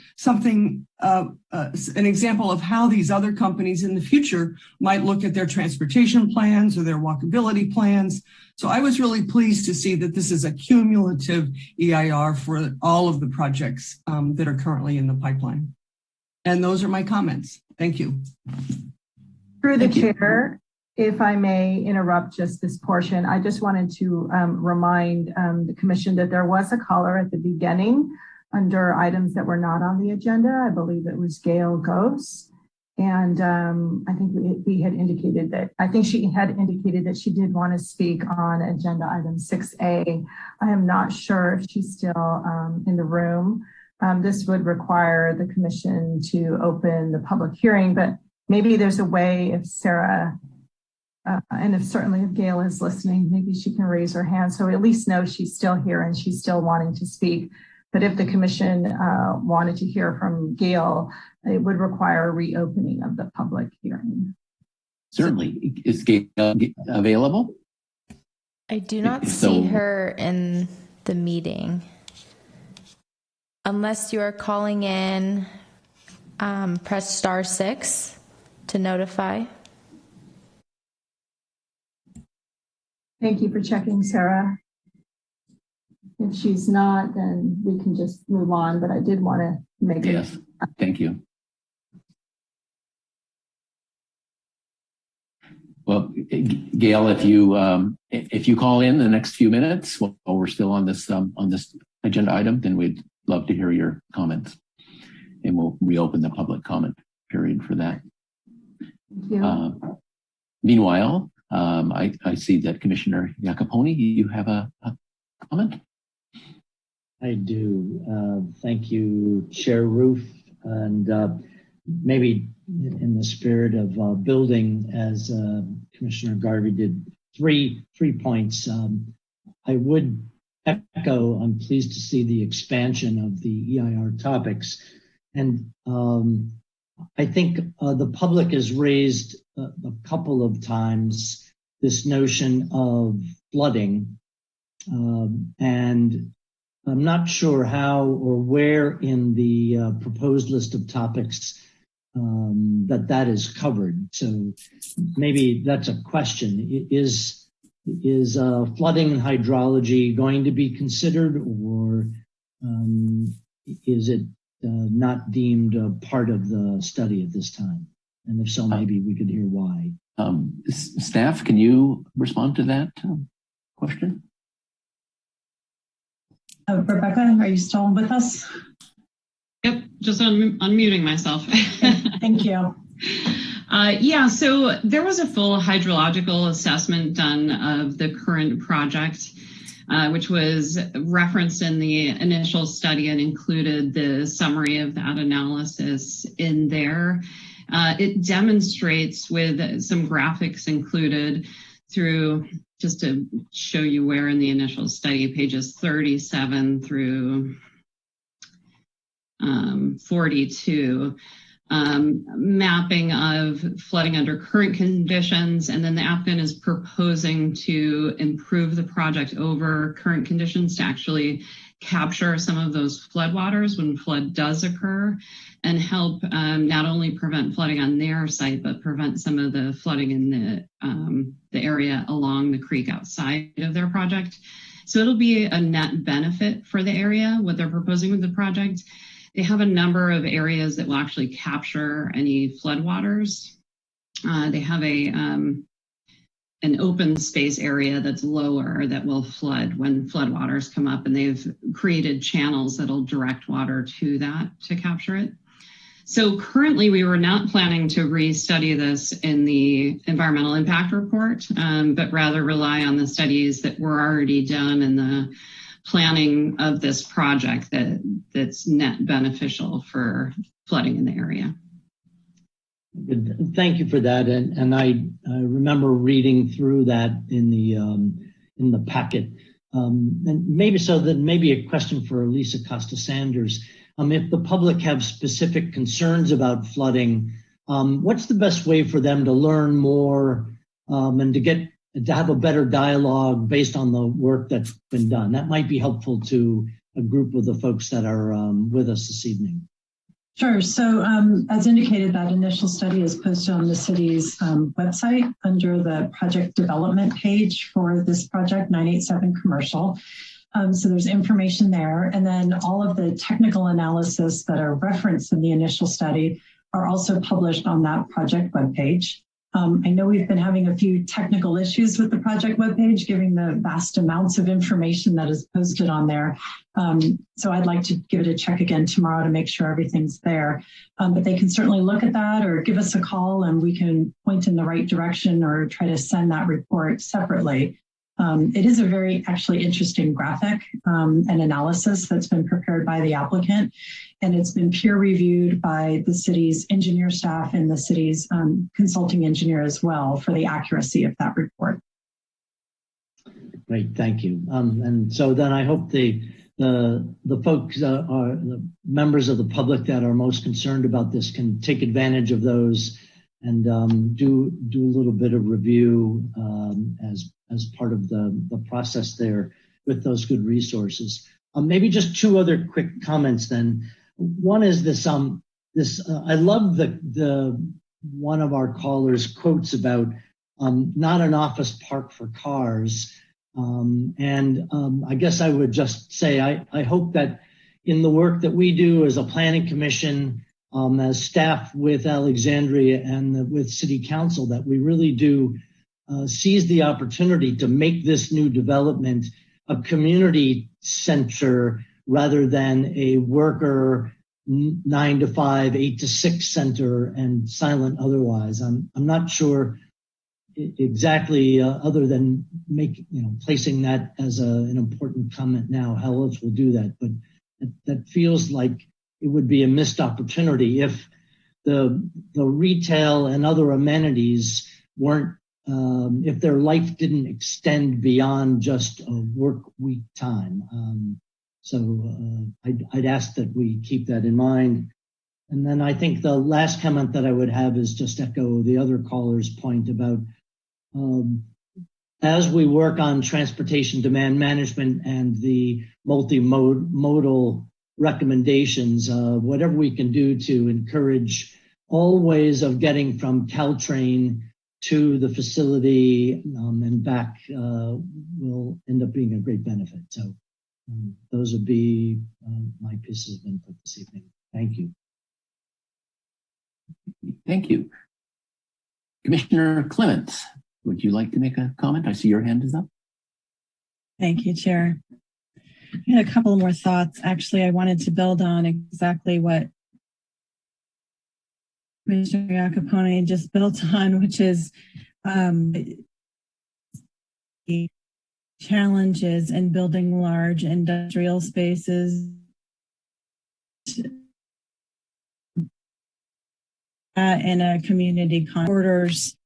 example of how these other companies in the future might look at their transportation plans or their walkability plans. So I was really pleased to see that this is a cumulative EIR for all of the projects that are currently in the pipeline. And those are my comments. Thank you. Through the chair, if I may interrupt just this portion, I just wanted to remind the commission that there was a caller at the beginning under items that were not on the agenda. I believe it was Gail Gose. And I think we had indicated that, I think she had indicated that she did want to speak on agenda item 6A. I am not sure if she's still in the room. This would require the commission to open the public hearing, but maybe there's a way if Sarah, and if Gail is listening, maybe she can raise her hand so we at least know she's still here and she's still wanting to speak. But if the commission wanted to hear from Gail, it would require a reopening of the public hearing. Certainly. Is Gail available? I do not see her in the meeting. Unless you are calling in, press *6 to notify. Thank you for checking, Sarah. If she's not, then we can just move on, but I did want to make it. Yes, thank you. Well, Gail, if you call in the next few minutes while we're still on this agenda item, then we'd love to hear your comments, and we'll reopen the public comment period for that. Thank you. Meanwhile, I see that Commissioner Iacopone, you have a comment? I do. Thank you, Chair Roof. And maybe in the spirit of building, as Commissioner Garvey did, three points. I would echo, I'm pleased to see the expansion of the EIR topics. And I think the public has raised a couple of times this notion of flooding. And I'm not sure how or where in the proposed list of topics that is covered. So maybe that's a question. Is flooding and hydrology going to be considered, or is it not deemed a part of the study at this time? And if so, maybe we could hear why. Staff, can you respond to that question? Rebecca, are you still with us? Yep, just unmuting myself. Thank you. Yeah, so there was a full hydrological assessment done of the current project, which was referenced in the initial study and included the summary of that analysis in there. It demonstrates with some graphics included through, just to show you where in the initial study, pages 37 through 42, mapping of flooding under current conditions, and then the applicant is proposing to improve the project over current conditions to actually capture some of those floodwaters when flood does occur and help not only prevent flooding on their site, but prevent some of the flooding in the area along the creek outside of their project. So it'll be a net benefit for the area, what they're proposing with the project. They have a number of areas that will actually capture any floodwaters. They have an open space area that's lower that will flood when floodwaters come up, and they've created channels that'll direct water to that to capture it. So currently we were not planning to restudy this in the environmental impact report, but rather rely on the studies that were already done in the planning of this project that's net beneficial for flooding in the area. Thank you for that. And I remember reading through that in the packet. And maybe a question for Lisa Costa-Sanders. If the public have specific concerns about flooding, what's the best way for them to learn more and to have a better dialogue based on the work that's been done? That might be helpful to a group of the folks that are with us this evening. Sure. So as indicated, that initial study is posted on the city's website under the project development page for this project, 987 Commercial. So there's information there. And then all of the technical analysis that are referenced in the initial study are also published on that project webpage. I know we've been having a few technical issues with the project webpage, given the vast amounts of information that is posted on there. So I'd like to give it a check again tomorrow to make sure everything's there. But they can certainly look at that or give us a call and we can point in the right direction or try to send that report separately. It is a very actually interesting graphic and analysis that's been prepared by the applicant, and it's been peer reviewed by the city's engineer staff and the city's consulting engineer as well for the accuracy of that report. Great, thank you. And so then I hope the folks are the members of the public that are most concerned about this can take advantage of those and do a little bit of review as part of the process there with those good resources. Maybe just two other quick comments then. One is this, I love the one of our callers quotes about not an office park for cars. I guess I would just say, I hope that in the work that we do as a planning commission, as staff with Alexandria and with City Council, that we really do seize the opportunity to make this new development a community center rather than a worker 9 to 5, 8 to 6 center and silent otherwise. I'm not sure exactly other than placing that as an important comment now, how else we'll do that. But that feels like it would be a missed opportunity if the retail and other amenities weren't, if their life didn't extend beyond just a work week time. So I'd ask that we keep that in mind. And then I think the last comment that I would have is just echo the other caller's point about as we work on transportation demand management and the multimodal recommendations, whatever we can do to encourage all ways of getting from Caltrain to the facility and back will end up being a great benefit. So those would be my pieces of input this evening. Thank you. Thank you. Commissioner Clements, would you like to make a comment? I see your hand is up. Thank you, Chair. I had a couple more thoughts. Actually, I wanted to build on exactly what Commissioner Iacopone just built on, which is the challenges in building large industrial spaces in a community context.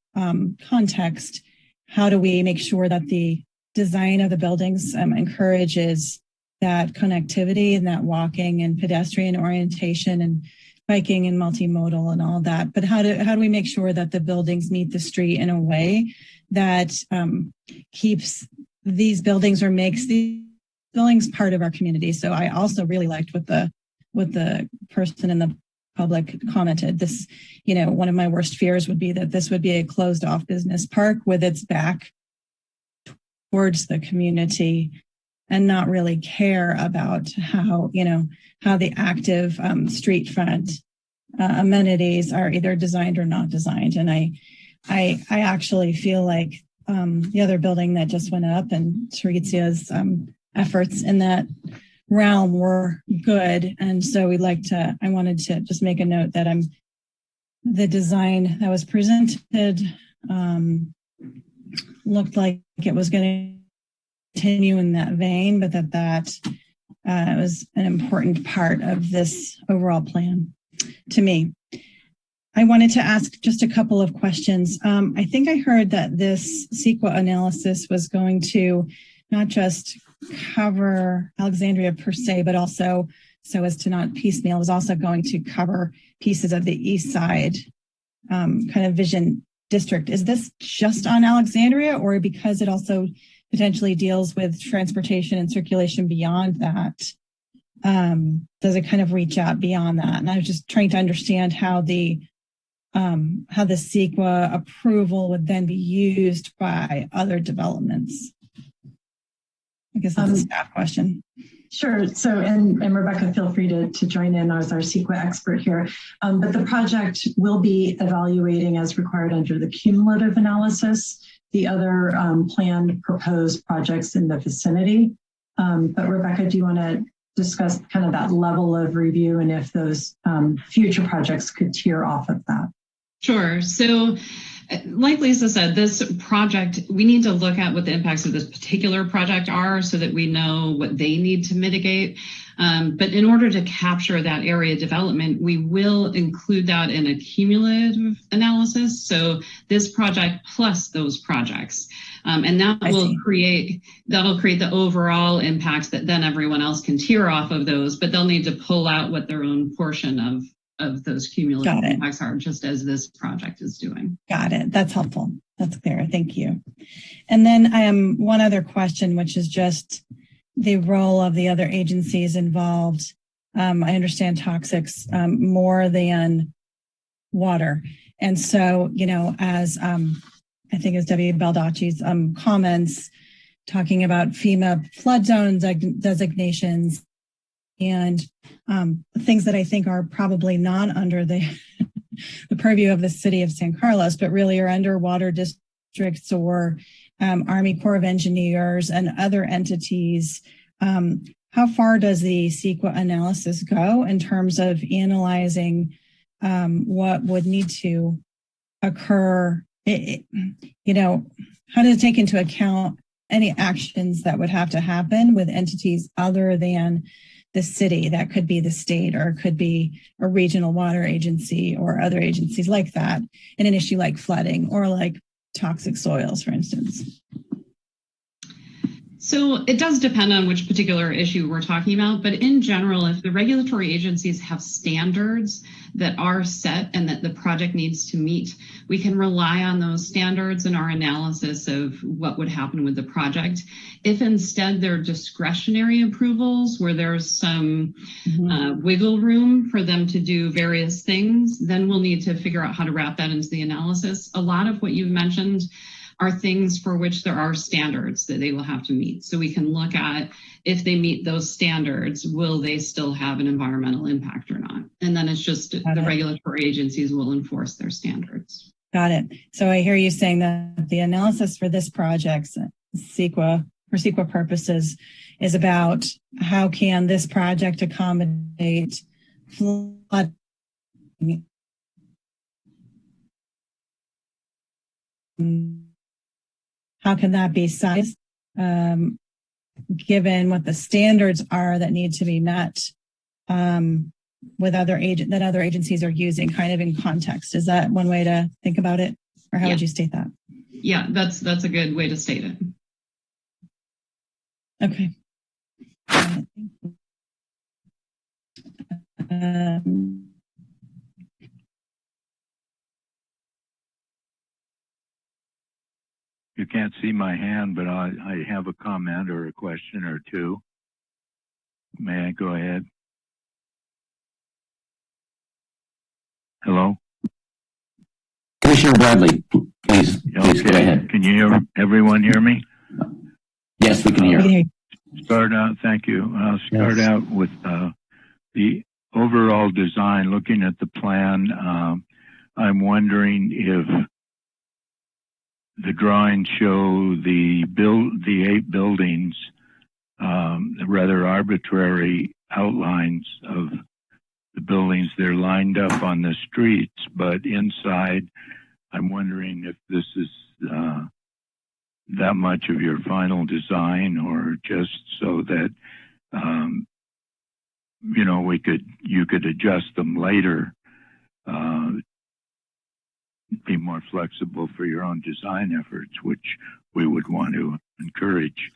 How do we make sure that the design of the buildings encourages that connectivity and that walking and pedestrian orientation and biking and multimodal and all that? But how do we make sure that the buildings meet the street in a way that keeps these buildings or makes these buildings part of our community? So I also really liked what the person in the public commented. This, one of my worst fears would be that this would be a closed off business park with its back towards the community and not really care about how the active street front amenities are either designed or not designed. And I actually feel like the other building that just went up and Terezia's efforts in that realm were good. And so I wanted to just make a note that the design that was presented looked like it was going to continue in that vein, but that was an important part of this overall plan to me. I wanted to ask just a couple of questions. I think I heard that this CEQA analysis was going to not just cover Alexandria per se, but also, so as to not piecemeal, was also going to cover pieces of the East Side kind of vision district. Is this just on Alexandria, or because it also potentially deals with transportation and circulation beyond that, does it kind of reach out beyond that? And I was just trying to understand how the CEQA approval would then be used by other developments. I guess that's a staff question. Sure. So, and Rebecca, feel free to join in as our CEQA expert here. But the project will be evaluating as required under the cumulative analysis, the other planned proposed projects in the vicinity. But Rebecca, do you want to discuss kind of that level of review and if those future projects could tier off of that? Sure. So like Lisa said, this project, we need to look at what the impacts of this particular project are so that we know what they need to mitigate. But in order to capture that area development, we will include that in a cumulative analysis. So this project plus those projects. And that will create the overall impacts that then everyone else can tier off of those, but they'll need to pull out what their own portion of those cumulative impacts are, just as this project is doing. Got it. That's helpful. That's clear. Thank you. And then one other question, which is just the role of the other agencies involved. I understand toxics more than water. And so, as I think it's W. Baldacci's comments talking about FEMA flood zone designations and things that I think are probably not under the purview of the city of San Carlos, but really are under water districts or Army Corps of Engineers and other entities. How far does the CEQA analysis go in terms of analyzing what would need to occur? How does it take into account any actions that would have to happen with entities other than the city? That could be the state, or it could be a regional water agency or other agencies like that in an issue like flooding or like toxic soils, for instance. So it does depend on which particular issue we're talking about, but in general, if the regulatory agencies have standards that are set and that the project needs to meet, we can rely on those standards in our analysis of what would happen with the project. If instead they're discretionary approvals where there's some wiggle room for them to do various things, then we'll need to figure out how to wrap that into the analysis. A lot of what you've mentioned are things for which there are standards that they will have to meet. So we can look at if they meet those standards, will they still have an environmental impact or not? And then it's just the regulatory agencies will enforce their standards. Got it. So I hear you saying that the analysis for this project, CEQA, for CEQA purposes, is about how can this project accommodate flood. How can that be sized, given what the standards are that need to be met with other agencies are using, kind of in context? Is that one way to think about it, or how would you state that? Yeah, that's a good way to state it. Okay. You can't see my hand, but I have a comment or a question or two. May I go ahead? Hello? Commissioner Bradley, please go ahead. Can everyone hear me? Yes, we can hear. Thank you. I'll start out with the overall design. Looking at the plan, I'm wondering if the drawings show the 8 buildings, rather arbitrary outlines of the buildings. They're lined up on the streets, but inside, I'm wondering if this is that much of your final design, or just so that you could adjust them later. Be more flexible for your own design efforts, which we would want to encourage.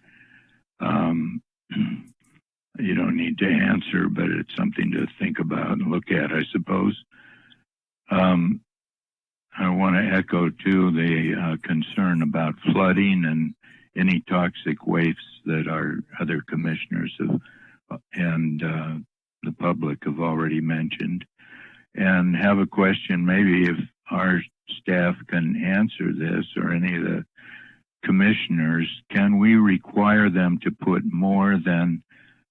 You don't need to answer, but it's something to think about and look at, I suppose. I want to echo, too, the concern about flooding and any toxic wastes that our other commissioners and the public have already mentioned. And have a question, maybe if our staff can answer this, or any of the commissioners, can we require them to put more than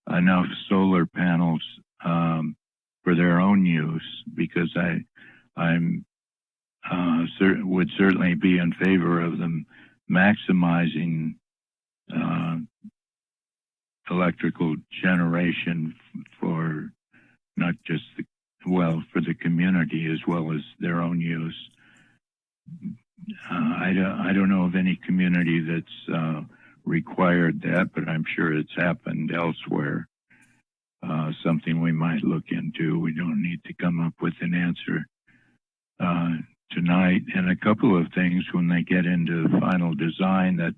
enough solar panels for their own use, because I'm would certainly be in favor of them maximizing electrical generation for not just for the community as well as their own use. I don't know of any community that's required that, but I'm sure it's happened elsewhere. Something we might look into. We don't need to come up with an answer tonight. And a couple of things when they get into the final design that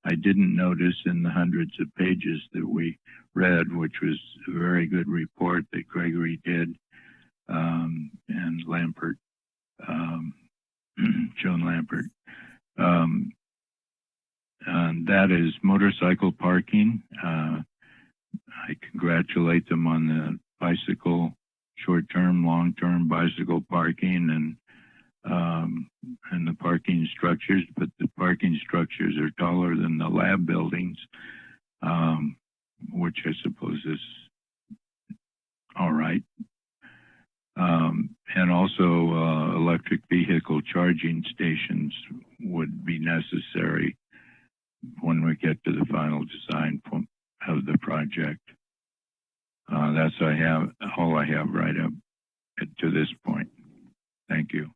I didn't notice in the hundreds of pages that we read, which was a very good report that Gregory did, and Lampert, Joan Lampert. And that is motorcycle parking. I congratulate them on the bicycle, short-term, long-term bicycle parking and the parking structures, but the parking structures are taller than the lab buildings, which I suppose is all right. And also electric vehicle charging stations would be necessary when we get to the final design of the project. That's all I have right up to this point. Thank you.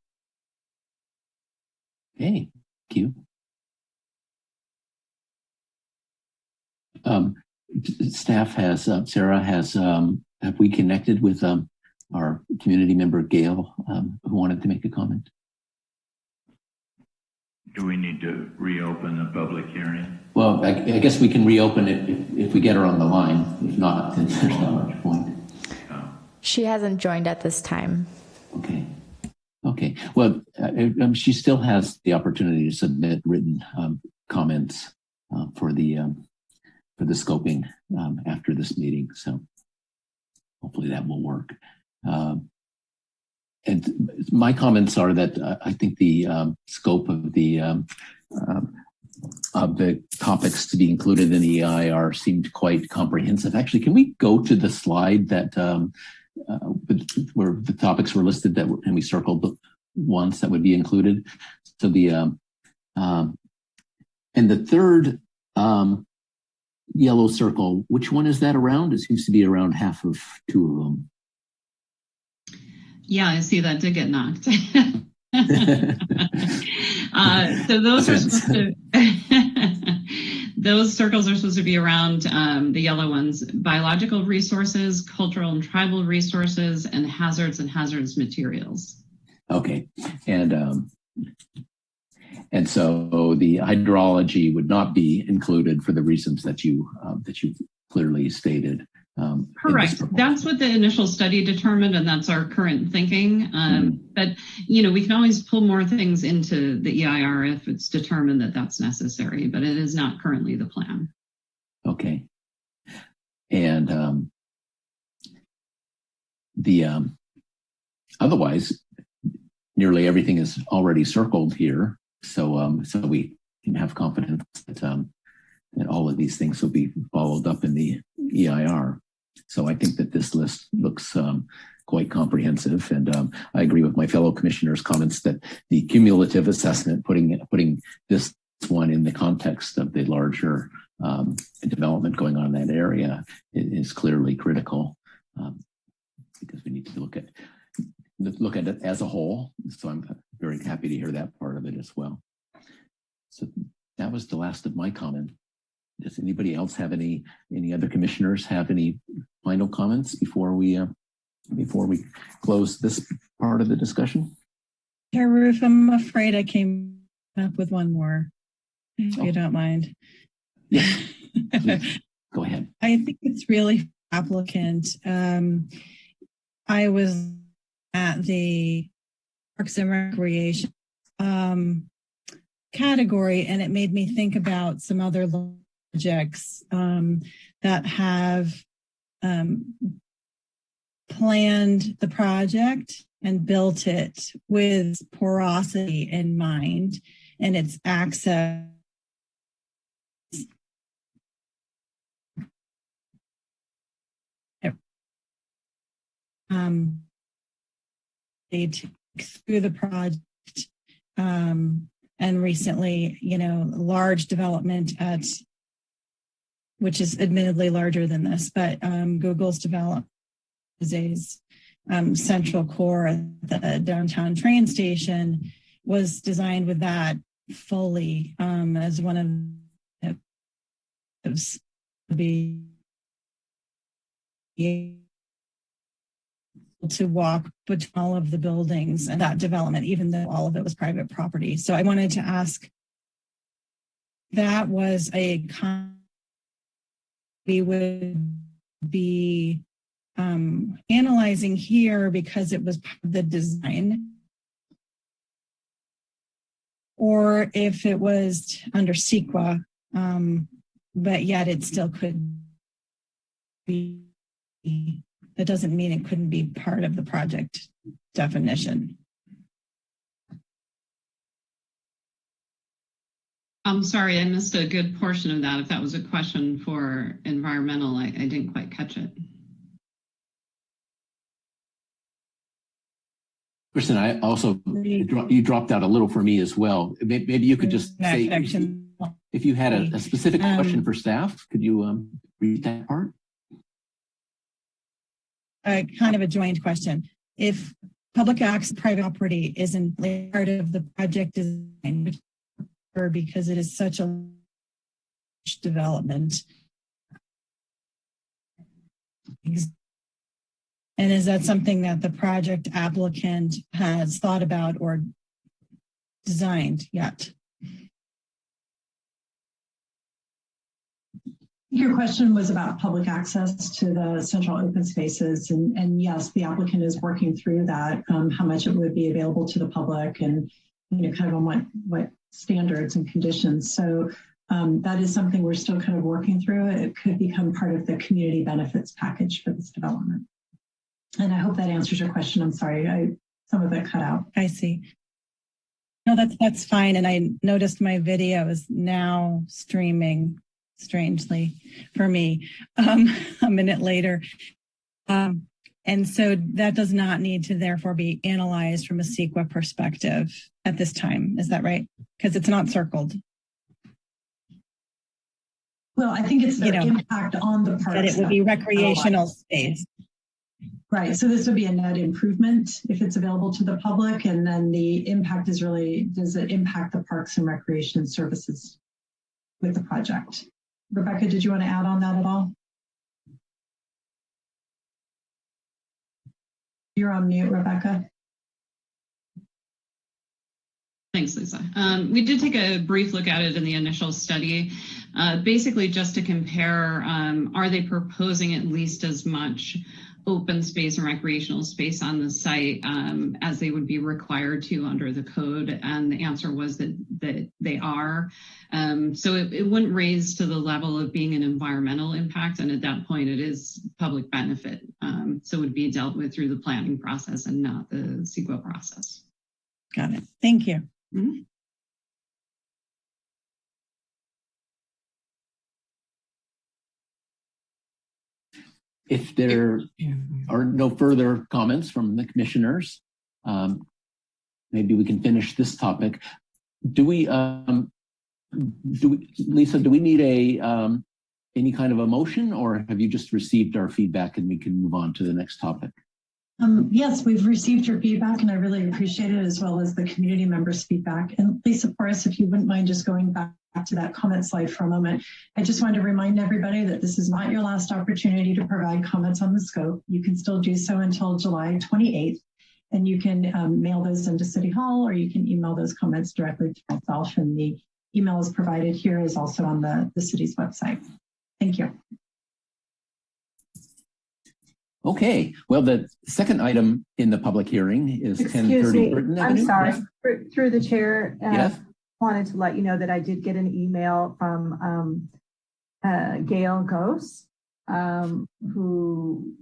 Okay, thank you. Staff has, Sarah has, have we connected with our community member, Gail, who wanted to make a comment? Do we need to reopen the public hearing? Well, I guess we can reopen it if we get her on the line. If not, then there's not much point. She hasn't joined at this time. Okay. Okay. Well, she still has the opportunity to submit written comments for the scoping after this meeting. So hopefully that will work. And my comments are that I think the scope of the topics to be included in the EIR seemed quite comprehensive. Actually, can we go to the slide that where the topics were listed and we circled the ones that would be included? So the and the third yellow circle, which one is that around? It seems to be around half of two of them. Yeah, I see that did get knocked. So those are supposed to, those circles are supposed to be around the yellow ones: biological resources, cultural and tribal resources, and hazardous materials. Okay, and so the hydrology would not be included for the reasons that you clearly stated. Correct. That's what the initial study determined, and that's our current thinking. But, we can always pull more things into the EIR if it's determined that that's necessary, but it is not currently the plan. Okay. And otherwise, nearly everything is already circled here. So we can have confidence that all of these things will be followed up in the EIR. So I think that this list looks quite comprehensive, and I agree with my fellow commissioners' comments that the cumulative assessment, putting this one in the context of the larger development going on in that area, is clearly critical, because we need to look at it as a whole. So I'm very happy to hear that part of it as well. So that was the last of my comment. Does anybody else have any other commissioners have any final comments before we close this part of the discussion? Chair Roof, I'm afraid I came up with one more, if you don't mind. Yeah, go ahead. I think it's really applicant. I was at the Parks and Recreation category, and it made me think about some other projects that have planned the project and built it with porosity in mind and its access through the project, and recently, large development which is admittedly larger than this, but Google's development is a central core at the downtown train was designed with that fully as one of the to walk between all of the buildings and that development, even though all of it was private property. So I wanted to ask, that was we would be analyzing here because it was part of the design, or if it was under CEQA, but yet it still could be. That doesn't mean it couldn't be part of the project definition. I'm sorry, I missed a good portion of that. If that was a question for environmental, I didn't quite catch it. Kristen, I also, you dropped out a little for me as well. Maybe you could just say, if you had a specific question for staff, could you read that part? Kind of a joint question. If public access private property isn't part of the project design, because it is such a large development, and is that something that the project applicant has thought about or designed yet? Your question was about public access to the central open spaces. And yes, the applicant is working through that, how much it would be available to the public and, kind of on what standards and conditions. So that is something we're still kind of working through. It could become part of the community benefits package for this development. And I hope that answers your question. I'm sorry, some of it cut out. I see. No, that's fine. And I noticed my video is now streaming, strangely for me, a minute later. And so that does not need to therefore be analyzed from a CEQA perspective at this time. Is that right? Because it's not circled. Well, I think it's the impact on the parks. That it would be recreational space. Right. So this would be a net improvement if it's available to the public. And then the impact is really, does it impact the parks and recreation services with the project? Rebecca, did you want to add on that at all? You're on mute, Rebecca. Thanks, Lisa. We did take a brief look at it in the initial study, basically just to compare, are they proposing at least as much open space and recreational space on the site as they would be required to under the code? And the answer was that they are. So it wouldn't raise to the level of being an environmental impact. And at that point, it is public benefit. So it would be dealt with through the planning process and not the CEQA process. Got it. Thank you. Mm-hmm. If there are no further comments from the commissioners, maybe we can finish this topic. Lisa, do we need any kind of a motion, or have you just received our feedback and we can move on to the next topic? Yes, we've received your feedback and I really appreciate it, as well as the community members' feedback. And Lisa, of course, if you wouldn't mind just going back to that comment slide for a moment, I just wanted to remind everybody that this is not your last opportunity to provide comments on the scope. You can still do so until July 28th, and you can mail those into City Hall, or you can email those comments directly to myself, and the email is provided here, is also on the city's website. Thank you. Okay, well, the second item in the public hearing is 1030 Burton Avenue. I'm sorry, yes? through the chair. Yes. Wanted to let you know that I did get an email from Gail Gose, who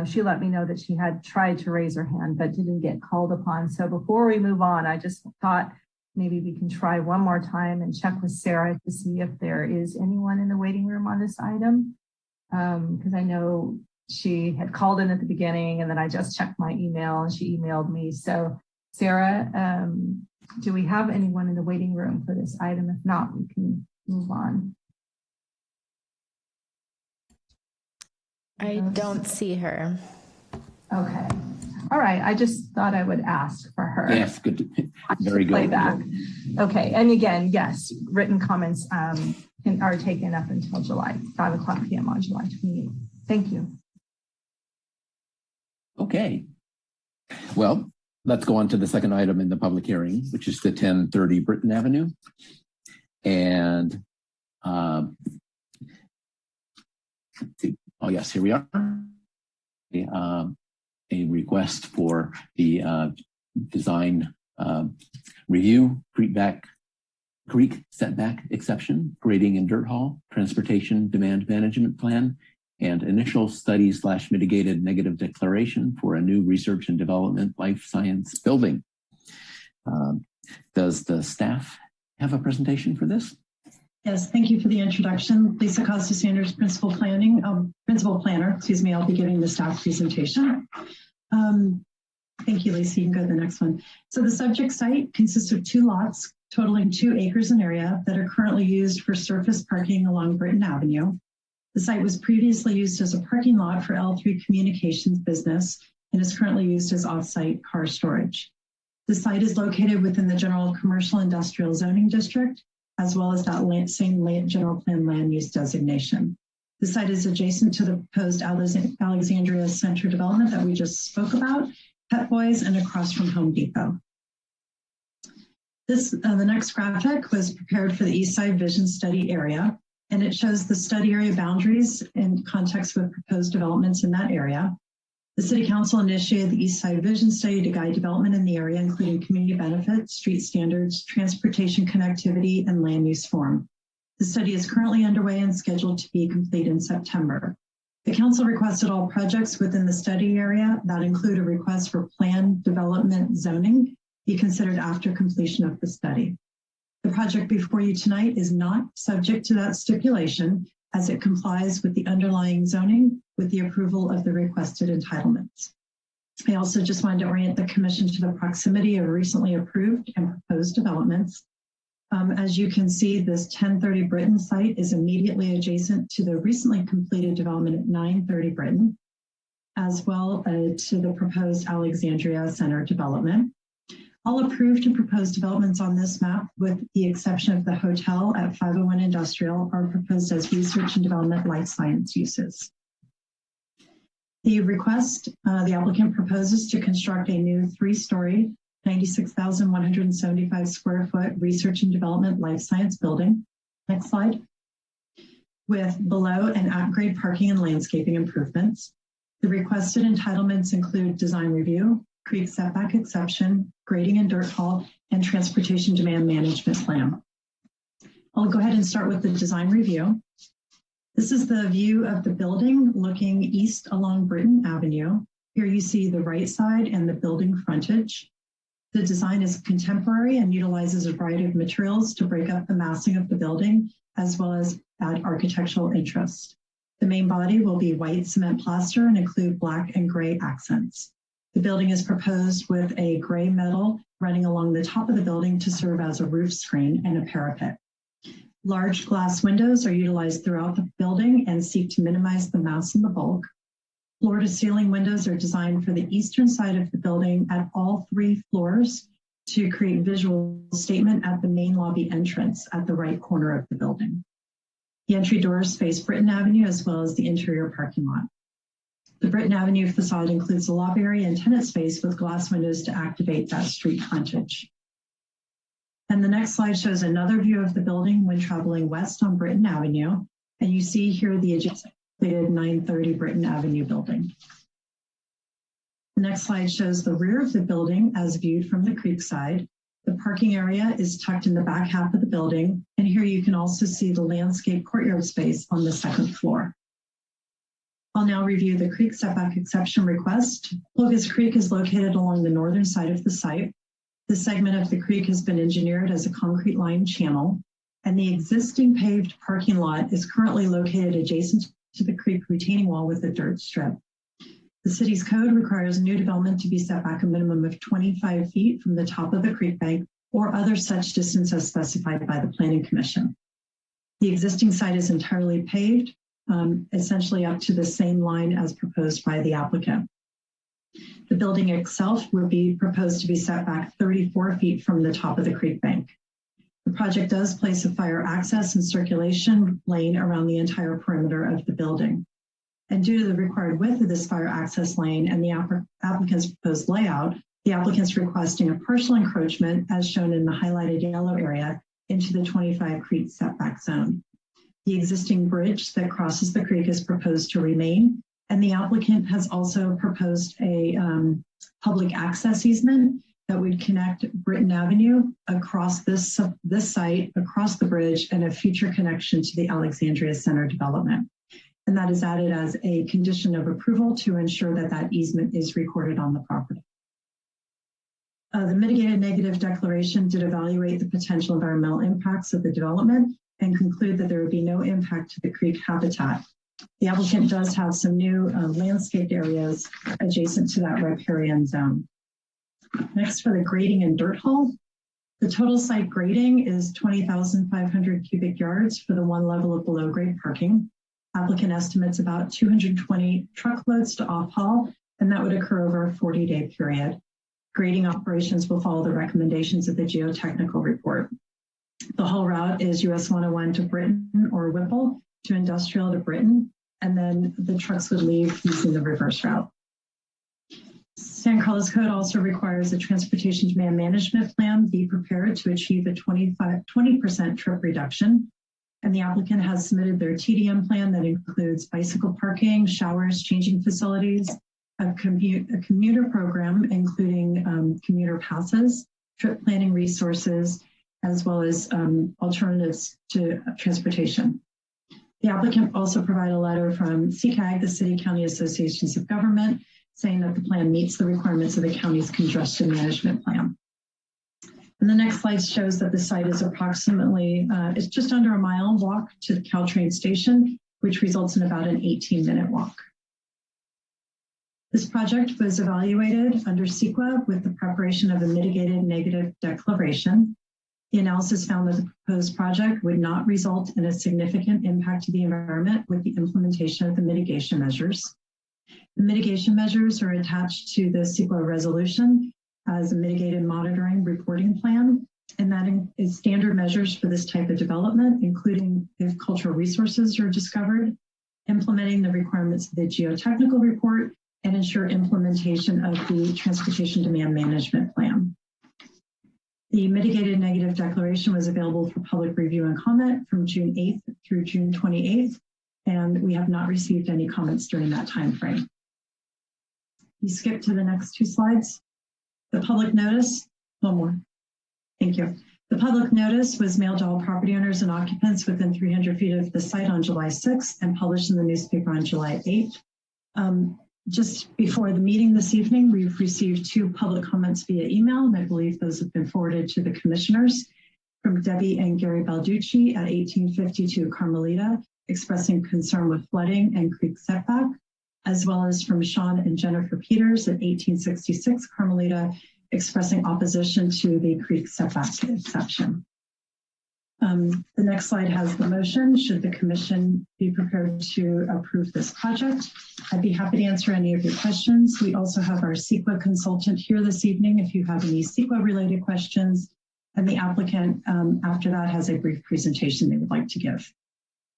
she let me know that she had tried to raise her hand but didn't get called upon. So before we move on, I just thought maybe we can try one more time and check with Sarah to see if there is anyone in the waiting room on this item, because I know she had called in at the beginning, and then I just checked my email and she emailed me. So Sarah, do we have anyone in the waiting room for this item? If not, we can move on. I don't see her. Okay. All right. I just thought I would ask for her. Yes, good. Very good. Playback. Okay. And again, yes, written comments are taken up until 5:00 p.m. on July 28th. Thank you. Okay. Well, let's go on to the second item in the public hearing, which is the 1030 Britton Avenue. And oh yes, here we are. A request for the design review, creek setback exception, grading and dirt haul, transportation demand management plan, and initial study / mitigated negative declaration for a new research and development life science building. Does the staff have a presentation for this? Yes, thank you for the introduction. Lisa Costa-Sanders, Principal Planner. I'll be giving the staff presentation. Thank you, Lisa. You can go to the next one. So the subject site consists of 2 lots totaling 2 acres in area that are currently used for surface parking along Britton Avenue. The site was previously used as a parking lot for L3 Communications business and is currently used as off-site car storage. The site is located within the General Commercial Industrial Zoning District, as well as that same general plan land use designation. The site is adjacent to the proposed Alexandria Center development that we just spoke about, Pet Boys, and across from Home Depot. The next graphic was prepared for the East Side Vision Study area, and it shows the study area boundaries in context with proposed developments in that area. The City Council initiated the East Side Vision Study to guide development in the area, including community benefits, street standards, transportation connectivity, and land use form. The study is currently underway and scheduled to be complete in September. The Council requested all projects within the study area that include a request for planned development zoning be considered after completion of the study. The project before you tonight is not subject to that stipulation, as it complies with the underlying zoning with the approval of the requested entitlements. I also just wanted to orient the Commission to the proximity of recently approved and proposed developments. As you can see, this 1030 Britton site is immediately adjacent to the recently completed development at 930 Britton, as well to the proposed Alexandria Center development. All approved and proposed developments on this map, with the exception of the hotel at 501 Industrial, are proposed as research and development life science uses. The request, the applicant proposes to construct a new 3-story, 96,175 square foot research and development life science building. Next slide. With below and at grade parking and landscaping improvements. The requested entitlements include design review, creek setback exception, grading and dirt haul, and transportation demand management plan. I'll go ahead and start with the design review. This is the view of the building looking east along Britton Avenue. Here you see the right side and the building frontage. The design is contemporary and utilizes a variety of materials to break up the massing of the building, as well as add architectural interest. The main body will be white cement plaster and include black and gray accents. The building is proposed with a gray metal running along the top of the building to serve as a roof screen and a parapet. Large glass windows are utilized throughout the building and seek to minimize the mass and the bulk. Floor-to-ceiling windows are designed for the eastern side of the building at all 3 floors to create visual statement at the main lobby entrance at the right corner of the building. The entry doors face Britton Avenue as well as the interior parking lot. The Britton Avenue facade includes a lobby area and tenant space with glass windows to activate that street frontage. And the next slide shows another view of the building when traveling west on Britton Avenue. And you see here the adjacent 930 Britton Avenue building. The next slide shows the rear of the building as viewed from the creek side. The parking area is tucked in the back half of the building. And here you can also see the landscape courtyard space on the 2nd floor. I'll now review the creek setback exception request. Plovis Creek is located along the northern side of the site. The segment of the creek has been engineered as a concrete lined channel, and the existing paved parking lot is currently located adjacent to to the creek retaining wall with a dirt strip. The city's code requires new development to be set back a minimum of 25 feet from the top of the creek bank or other such distance as specified by the Planning Commission. The existing site is entirely paved, essentially up to the same line as proposed by the applicant. The building itself would be proposed to be set back 34 feet from the top of the creek bank. The project does place a fire access and circulation lane around the entire perimeter of the building. And due to the required width of this fire access lane and the applicant's proposed layout, the applicant's requesting a partial encroachment, as shown in the highlighted yellow area, into the 25 feet setback zone. The existing bridge that crosses the creek is proposed to remain, and the applicant has also proposed a public access easement that would connect Britton Avenue across this site, across the bridge, and a future connection to the Alexandria Center development. And that is added as a condition of approval to ensure that that easement is recorded on the property. The mitigated negative declaration did evaluate the potential environmental impacts of the development and conclude that there would be no impact to the creek habitat. The applicant does have some new landscaped areas adjacent to that riparian zone. Next, for the grading and dirt haul, the total site grading is 20,500 cubic yards for the one level of below grade parking. Applicant estimates about 220 truckloads to off haul, and that would occur over a 40-day period. Grading operations will follow the recommendations of the geotechnical report. The haul route is US 101 to Britton or Whipple to Industrial to Britton, and then the trucks would leave using the reverse route. San Carlos Code also requires a transportation demand management plan be prepared to achieve a 20% trip reduction. And the applicant has submitted their TDM plan that includes bicycle parking, showers, changing facilities, a commuter program, including commuter passes, trip planning resources, as well as alternatives to transportation. The applicant also provided a letter from CCAG, the City County Associations of Government, saying that the plan meets the requirements of the county's congestion management plan. And the next slide shows that the site is approximately, it's just under a mile walk to the Caltrain station, which results in about an 18-minute walk. This project was evaluated under CEQA with the preparation of a mitigated negative declaration. The analysis found that the proposed project would not result in a significant impact to the environment with the implementation of the mitigation measures. The mitigation measures are attached to the CEQA resolution as a mitigated monitoring reporting plan, and that is standard measures for this type of development, including if cultural resources are discovered, implementing the requirements of the geotechnical report, and ensure implementation of the transportation demand management plan. The mitigated negative declaration was available for public review and comment from June 8th through June 28th, and we have not received any comments during that time frame. You skip to the next two slides. The public notice, one more. Thank you. The public notice was mailed to all property owners and occupants within 300 feet of the site on July 6th and published in the newspaper on July 8th. Just before the meeting this evening, we've received 2 public comments via email, and I believe those have been forwarded to the commissioners, from Debbie and Gary Balducci at 1852 Carmelita, expressing concern with flooding and creek setback, as well as from Sean and Jennifer Peters at 1866 Carmelita, expressing opposition to the creek setback exception. The next slide has the motion. Should the commission be prepared to approve this project? I'd be happy to answer any of your questions. We also have our CEQA consultant here this evening if you have any CEQA related questions, and the applicant after that has a brief presentation they would like to give.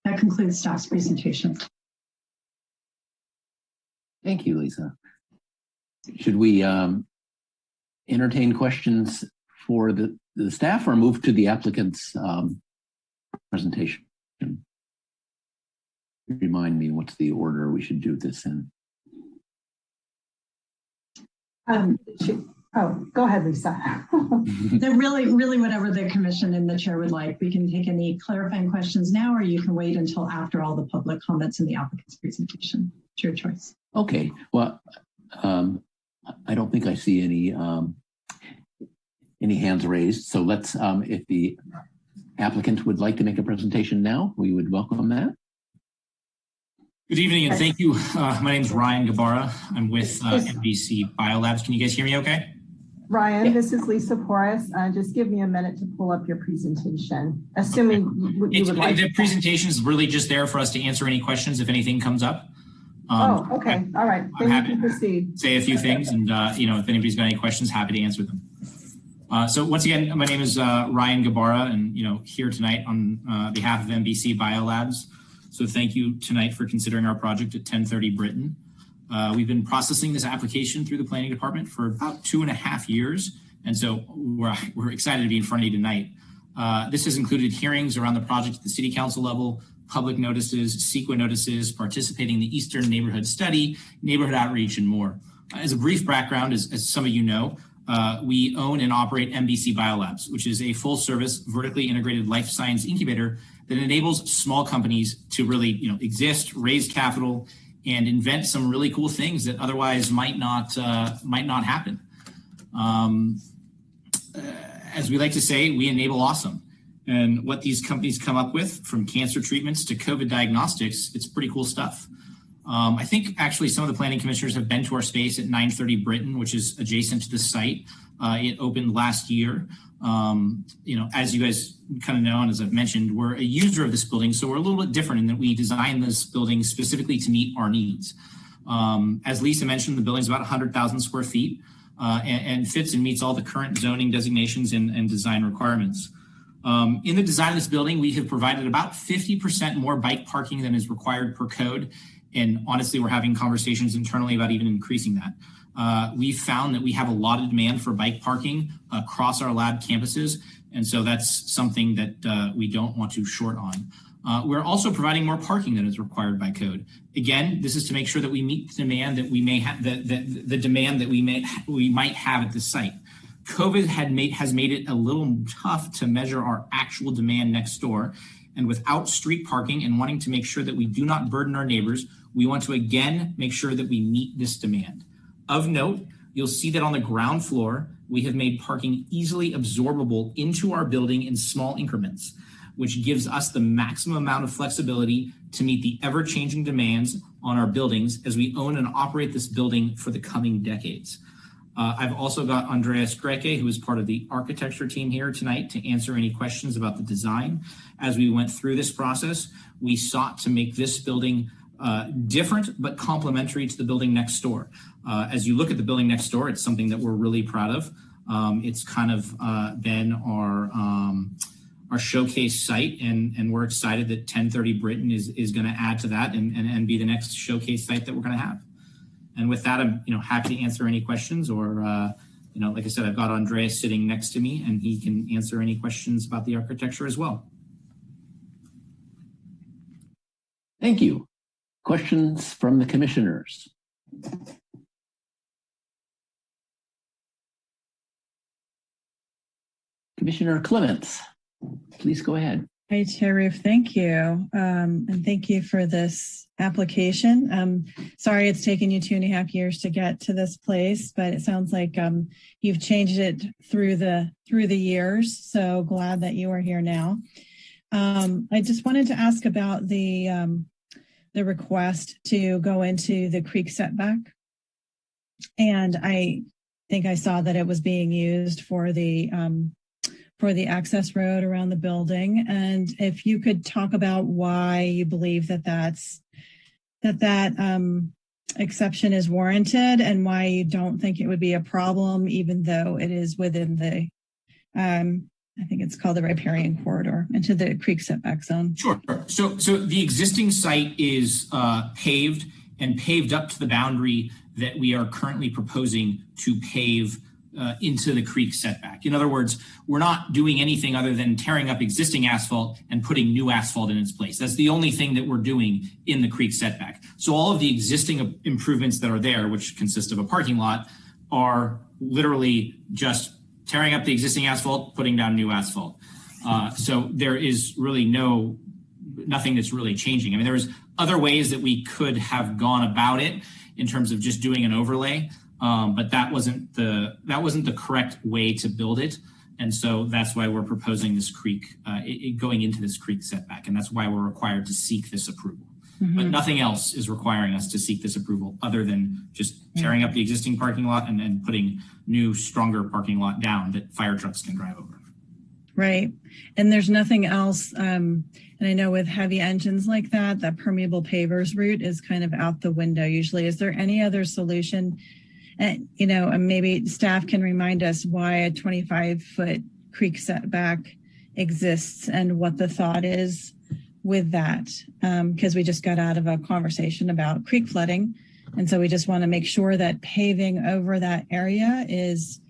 That concludes staff's presentation. Thank you, Lisa. Should we entertain questions for the staff or move to the applicant's presentation? Remind me what's the order we should do this in. Go ahead, Lisa. They're really whatever the commission and the chair would like. We can take any clarifying questions now, or you can wait until after all the public comments in the applicant's presentation. It's your choice. Okay. Well, I don't think I see any hands raised. So let's, if the applicant would like to make a presentation now, we would welcome that. Good evening and thank you. My name is Ryan Gabara. I'm with MBC Biolabs. Can you guys hear me okay? Ryan, this is Lisa Porras. Just give me a minute to pull up your presentation, assuming you would like. The presentation is really just there for us to answer any questions if anything comes up. Okay. All right. Then you can proceed. Say a few things and, if anybody's got any questions, happy to answer them. So once again, my name is Ryan Gabara and, here tonight on behalf of MBC Biolabs. So thank you tonight for considering our project at 1030 Britton. We've been processing this application through the planning department for about 2.5 years. And so we're excited to be in front of you tonight. This has included hearings around the project at the city council level, public notices, CEQA notices, participating in the Eastern Neighborhood Study, neighborhood outreach, and more. As a brief background, as some of you know, we own and operate MBC Biolabs, which is a full-service, vertically integrated life science incubator that enables small companies to really, exist, raise capital, and invent some really cool things that otherwise might not happen. As we like to say, we enable awesome. And what these companies come up with, from cancer treatments to COVID diagnostics, it's pretty cool stuff. I think actually some of the planning commissioners have been to our space at 930 Britton, which is adjacent to the site. It opened last year. As you guys kind of know, and as I've mentioned, we're a user of this building, so we're a little bit different in that we designed this building specifically to meet our needs. As Lisa mentioned, the building's about 100,000 square feet and fits and meets all the current zoning designations and design requirements. In the design of this building, we have provided about 50% more bike parking than is required per code. And honestly, we're having conversations internally about even increasing that. We've found that we have a lot of demand for bike parking across our lab campuses. And so that's something that we don't want to short on. We're also providing more parking than is required by code. Again, this is to make sure that we meet the demand that we may have, the demand that we might have at the site. COVID has made it a little tough to measure our actual demand next door. And without street parking and wanting to make sure that we do not burden our neighbors, we want to again make sure that we meet this demand. Of note, you'll see that on the ground floor, we have made parking easily absorbable into our building in small increments, which gives us the maximum amount of flexibility to meet the ever-changing demands on our buildings as we own and operate this building for the coming decades. I've also got Andreas Greke, who is part of the architecture team here tonight, to answer any questions about the design. As we went through this process, we sought to make this building different but complementary to the building next door. As you look at the building next door, it's something that we're really proud of. It's kind of been our showcase site, and we're excited that 1030 Britton is going to add to that and be the next showcase site that we're going to have. And with that, I'm happy to answer any questions, or like I said, I've got Andreas sitting next to me, and he can answer any questions about the architecture as well. Thank you. Questions from the commissioners? Commissioner Clements, please go ahead. Hi, Terry. Thank you. And thank you for this application. Sorry it's taken you 2.5 years to get to this place, but it sounds like you've changed it through the years. So glad that you are here now. I just wanted to ask about the request to go into the creek setback. And I think I saw that it was being used for the access road around the building. And if you could talk about why you believe that exception is warranted and why you don't think it would be a problem, even though it is within the, I think it's called the riparian corridor, into the creek setback zone. Sure. So the existing site is paved and paved up to the boundary that we are currently proposing to pave into the creek setback. In other words, we're not doing anything other than tearing up existing asphalt and putting new asphalt in its place. That's the only thing that we're doing in the creek setback. So all of the existing improvements that are there, which consist of a parking lot, are literally just tearing up the existing asphalt, putting down new asphalt. So there is really nothing that's really changing. I mean, there's other ways that we could have gone about it in terms of just doing an overlay. But that wasn't the correct way to build it. And so that's why we're proposing this creek, going into this creek setback. And that's why we're required to seek this approval. but nothing else is requiring us to seek this approval other than just tearing up the existing parking lot and putting new, stronger parking lot down that fire trucks can drive over. Right. And there's nothing else. And I know with heavy engines like that, that permeable pavers route is kind of out the window usually. Is there any other solution? And, and maybe staff can remind us why a 25-foot creek setback exists and what the thought is with that. Because we just got out of a conversation about creek flooding. And so we just want to make sure that paving over that area is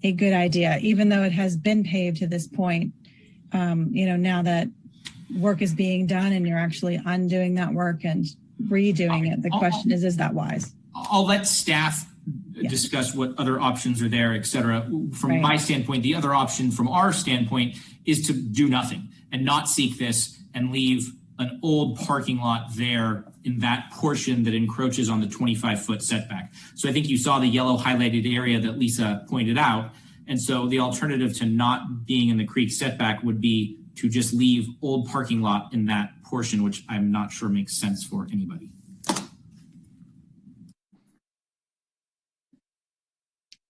a good idea, even though it has been paved to this point. Now that work is being done and you're actually undoing that work and redoing it, the question is that wise? I'll let staff discuss what other options are there, et cetera. From my standpoint, the other option from our standpoint is to do nothing and not seek this and leave an old parking lot there in that portion that encroaches on the 25-foot setback. So I think you saw the yellow highlighted area that Lisa pointed out. And so the alternative to not being in the creek setback would be to just leave old parking lot in that portion, which I'm not sure makes sense for anybody.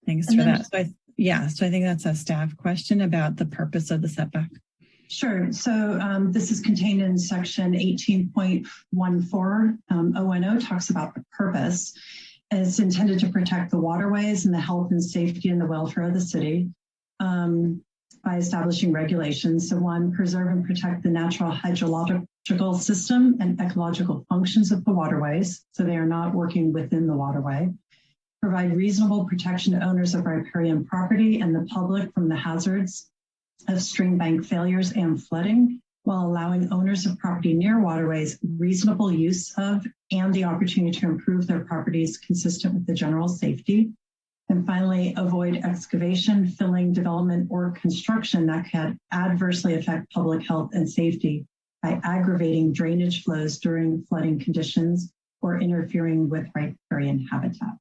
Thanks for that. So I think that's a staff question about the purpose of the setback. Sure. So this is contained in section 18.14. ONO talks about the purpose. And it's intended to protect the waterways and the health and safety and the welfare of the city by establishing regulations. So one, preserve and protect the natural hydrological system and ecological functions of the waterways. So they are not working within the waterway. Provide reasonable protection to owners of riparian property and the public from the hazards of stream bank failures and flooding, while allowing owners of property near waterways reasonable use of and the opportunity to improve their properties consistent with the general safety. And finally, avoid excavation, filling, development, or construction that can adversely affect public health and safety by aggravating drainage flows during flooding conditions or interfering with riparian habitat.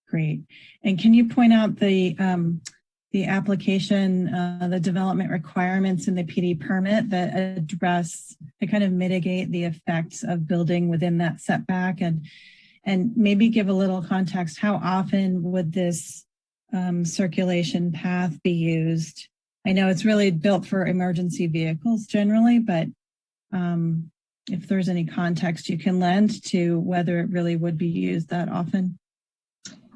Great. And can you point out the application, the development requirements in the PD permit that address, to kind of mitigate the effects of building within that setback, and maybe give a little context? How often would this circulation path be used? I know it's really built for emergency vehicles generally, but if there's any context you can lend to whether it really would be used that often.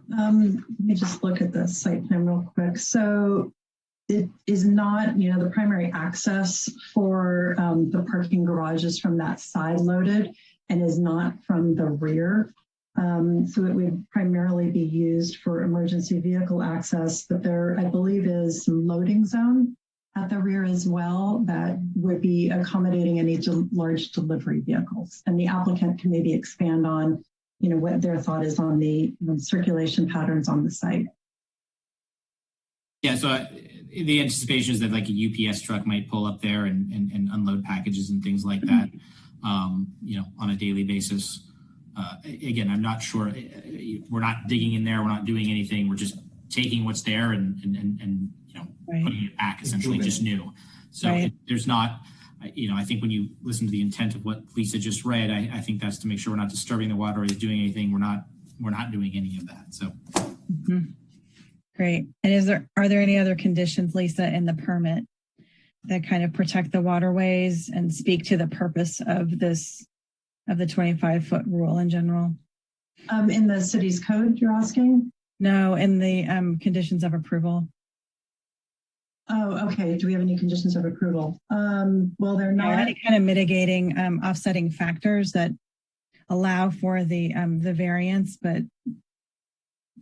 Let me just look at the site plan real quick. So it is not, the primary access for the parking garages from that side loaded and is not from the rear. So it would primarily be used for emergency vehicle access, but there, I believe, is some loading zone at the rear as well that would be accommodating any large delivery vehicles. And the applicant can maybe expand on what their thought is on the circulation patterns on the site. Yeah, so the anticipation is that like a UPS truck might pull up there and unload packages and things like that, on a daily basis. Again, I'm not sure. We're not digging in there. We're not doing anything. We're just taking what's there and putting it back, essentially just new. So there's not. I think when you listen to the intent of what Lisa just read, I think that's to make sure we're not disturbing the water or doing anything. We're not doing any of that. So, Great. And are there any other conditions, Lisa, in the permit that kind of protect the waterways and speak to the purpose of the 25-foot rule in general? In the city's code, you're asking? No, in the conditions of approval. Oh, okay. Do we have any conditions of approval? Well, they're not. Any kind of mitigating, offsetting factors that allow for the variance, but.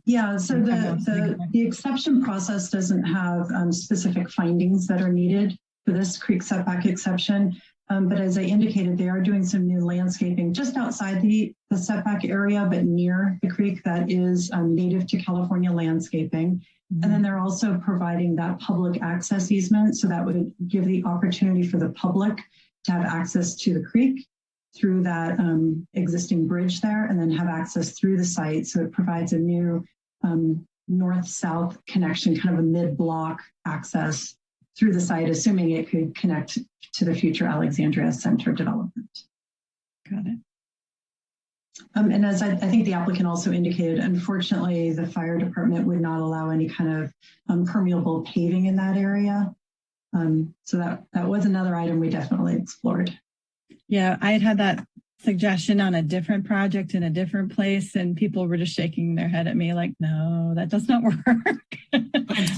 Yeah, so the exception process doesn't have specific findings that are needed for this creek setback exception. But as I indicated, they are doing some new landscaping just outside the setback area, but near the creek that is native to California landscaping. And then they're also providing that public access easement. So that would give the opportunity for the public to have access to the creek through that existing bridge there, and then have access through the site. So it provides a new north-south connection, kind of a mid-block access through the site, assuming it could connect to the future Alexandria Center development. Got it. And as I think the applicant also indicated, unfortunately, the fire department would not allow any kind of permeable paving in that area. So that was another item we definitely explored. Yeah, I had that suggestion on a different project in a different place, and people were just shaking their head at me like, no, that does not work. It's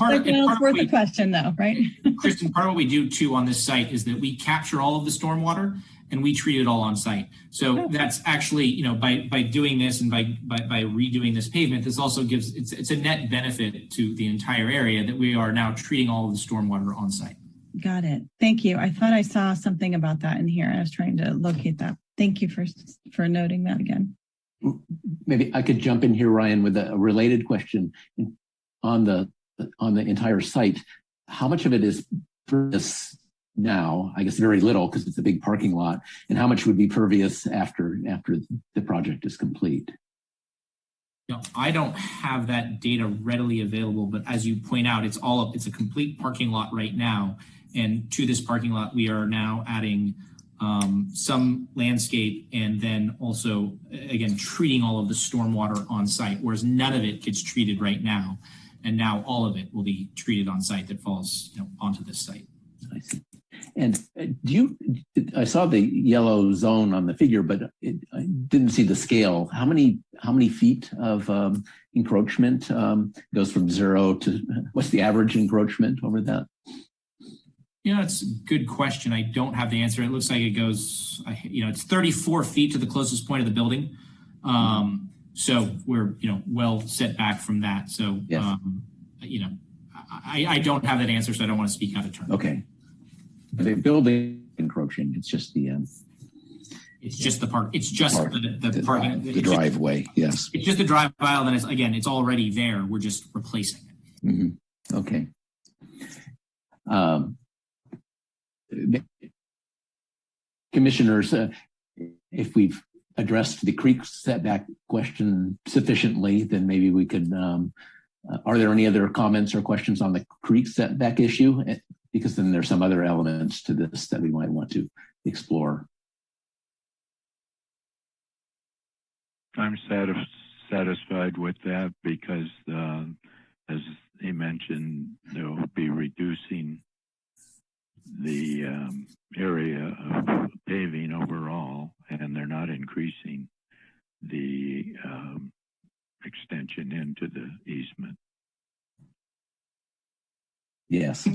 worth a question though, right? Kristen, part of what we do too on this site is that we capture all of the stormwater and we treat it all on site. So that's actually, by doing this and by redoing this pavement, this also gives, it's a net benefit to the entire area that we are now treating all of the stormwater on site. Got it. Thank you. I thought I saw something about that in here. I was trying to locate that. Thank you for noting that again. Maybe I could jump in here, Ryan, with a related question on the entire site. How much of it is pervious now? I guess very little because it's a big parking lot. And how much would be pervious after the project is complete? I don't have that data readily available, but as you point out, it's a complete parking lot right now. And to this parking lot, we are now adding some landscape and then also, again, treating all of the stormwater on site, whereas none of it gets treated right now. And now all of it will be treated on site that falls onto this site. I see. And I saw the yellow zone on the figure, but I didn't see the scale. How many feet of encroachment goes from 0 to, what's the average encroachment over that? It's a good question. I don't have the answer. It looks like it goes, it's 34 feet to the closest point of the building. So we're, well set back from that. So, yes. I don't have that answer, so I don't want to speak out of turn. Okay. The building encroaching, it's just the it's just the park. It's just the parking. The driveway, yes. It's just the drive aisle, then it's already there. We're just replacing it. Mm-hmm. Okay. Commissioners, if we've addressed the creek setback question sufficiently, then maybe we could, are there any other comments or questions on the creek setback issue? Because then there's some other elements to this that we might want to explore. I'm satisfied with that because, as he mentioned, they'll be reducing the area of paving overall, and they're not increasing the extension into the easement. Yes,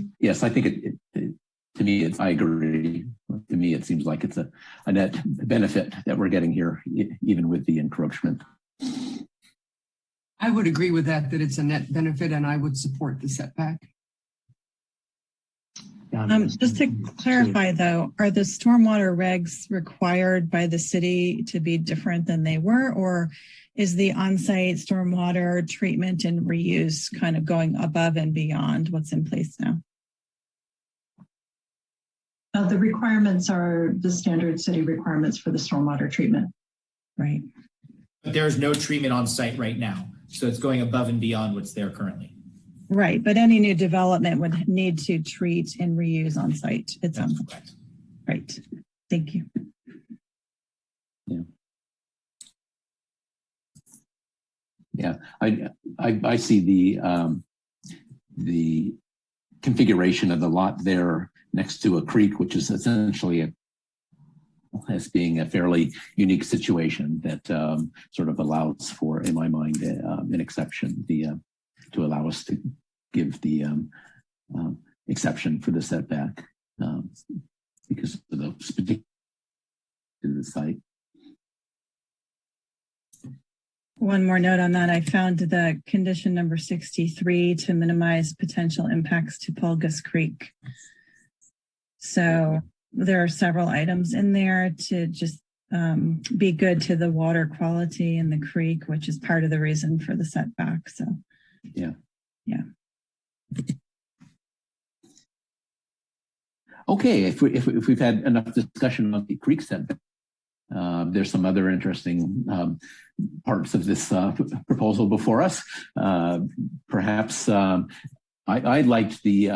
I think to me, I agree. To me, it seems like it's a net benefit that we're getting here, even with the encroachment. I would agree with that it's a net benefit, and I would support the setback. Just to clarify, though, are the stormwater regs required by the city to be different than they were, or is the on-site stormwater treatment and reuse kind of going above and beyond what's in place now? The requirements are the standard city requirements for the stormwater treatment. Right. But there's no treatment on site right now, so it's going above and beyond what's there currently. Right, but any new development would need to treat and reuse on site. It's on site. Right. Thank you. Yeah, I see the configuration of the lot there next to a creek, which is essentially as being a fairly unique situation that sort of allows for, in my mind, an exception to allow us to give the exception for the setback because of the particular to the site. One more note on that. I found the condition number 63 to minimize potential impacts to Pulgus Creek. So there are several items in there to just be good to the water quality in the creek, which is part of the reason for the setback. So, yeah. Okay, if we've had enough discussion on the creek setback, there's some other interesting parts of this proposal before us. Perhaps I liked the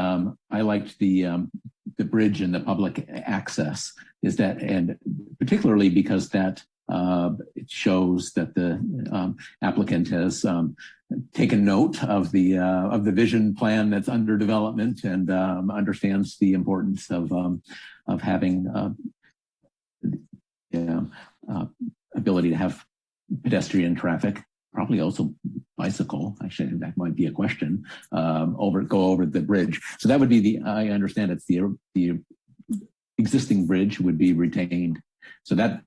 bridge and the public access. And particularly because that it shows that the applicant has taken note of the vision plan that's under development and understands the importance of having ability to have pedestrian traffic, probably also bicycle. Actually, that might be a question. Go over the bridge. So that would be I understand it's the existing bridge would be retained. So that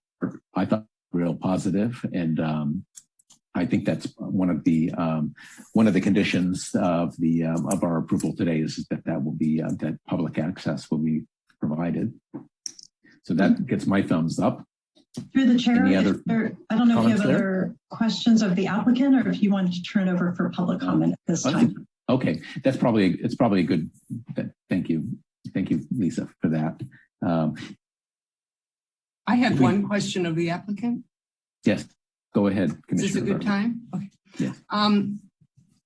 I thought real positive, and I think that's one of the conditions of our approval today is that will be that public access will be provided. So that gets my thumbs up. Through the chair, I don't know if you have other questions of the applicant or if you wanted to turn it over for public comment at this time. Okay, it's probably a good. Thank you, Lisa, for that. I had one question of the applicant. Yes, go ahead, Commissioner. Is this a good time? Okay. Yes.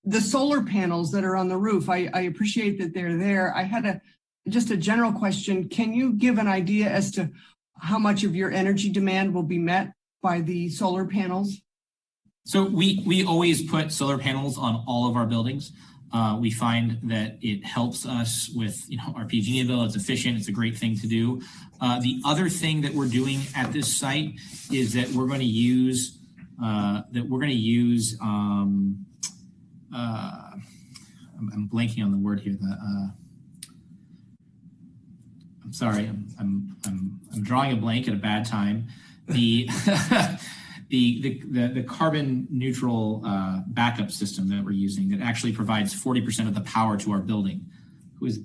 The solar panels that are on the roof, I appreciate that they're there. I had just a general question. Can you give an idea as to how much of your energy demand will be met by the solar panels? So we always put solar panels on all of our buildings. We find that it helps us with our PG&E bill. It's efficient. It's a great thing to do. The other thing that we're doing at this site is that we're going to use I'm blanking on the word here. I'm sorry. I'm drawing a blank at a bad time. The the carbon neutral backup system that we're using that actually provides 40% of the power to our building. Who is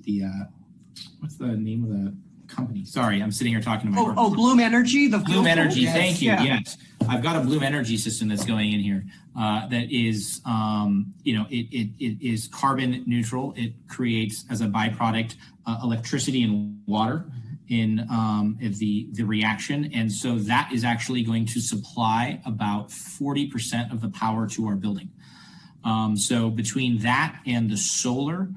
what's the name of the company? Sorry, I'm sitting here talking to my Bloom Energy. The Bloom Energy. Yes, thank you. yeah. Yes, I've got a Bloom Energy system that's going in here that is it is carbon neutral. It creates as a byproduct electricity and water in the reaction. And so that is actually going to supply about 40% of the power to our building. So between that and the solar,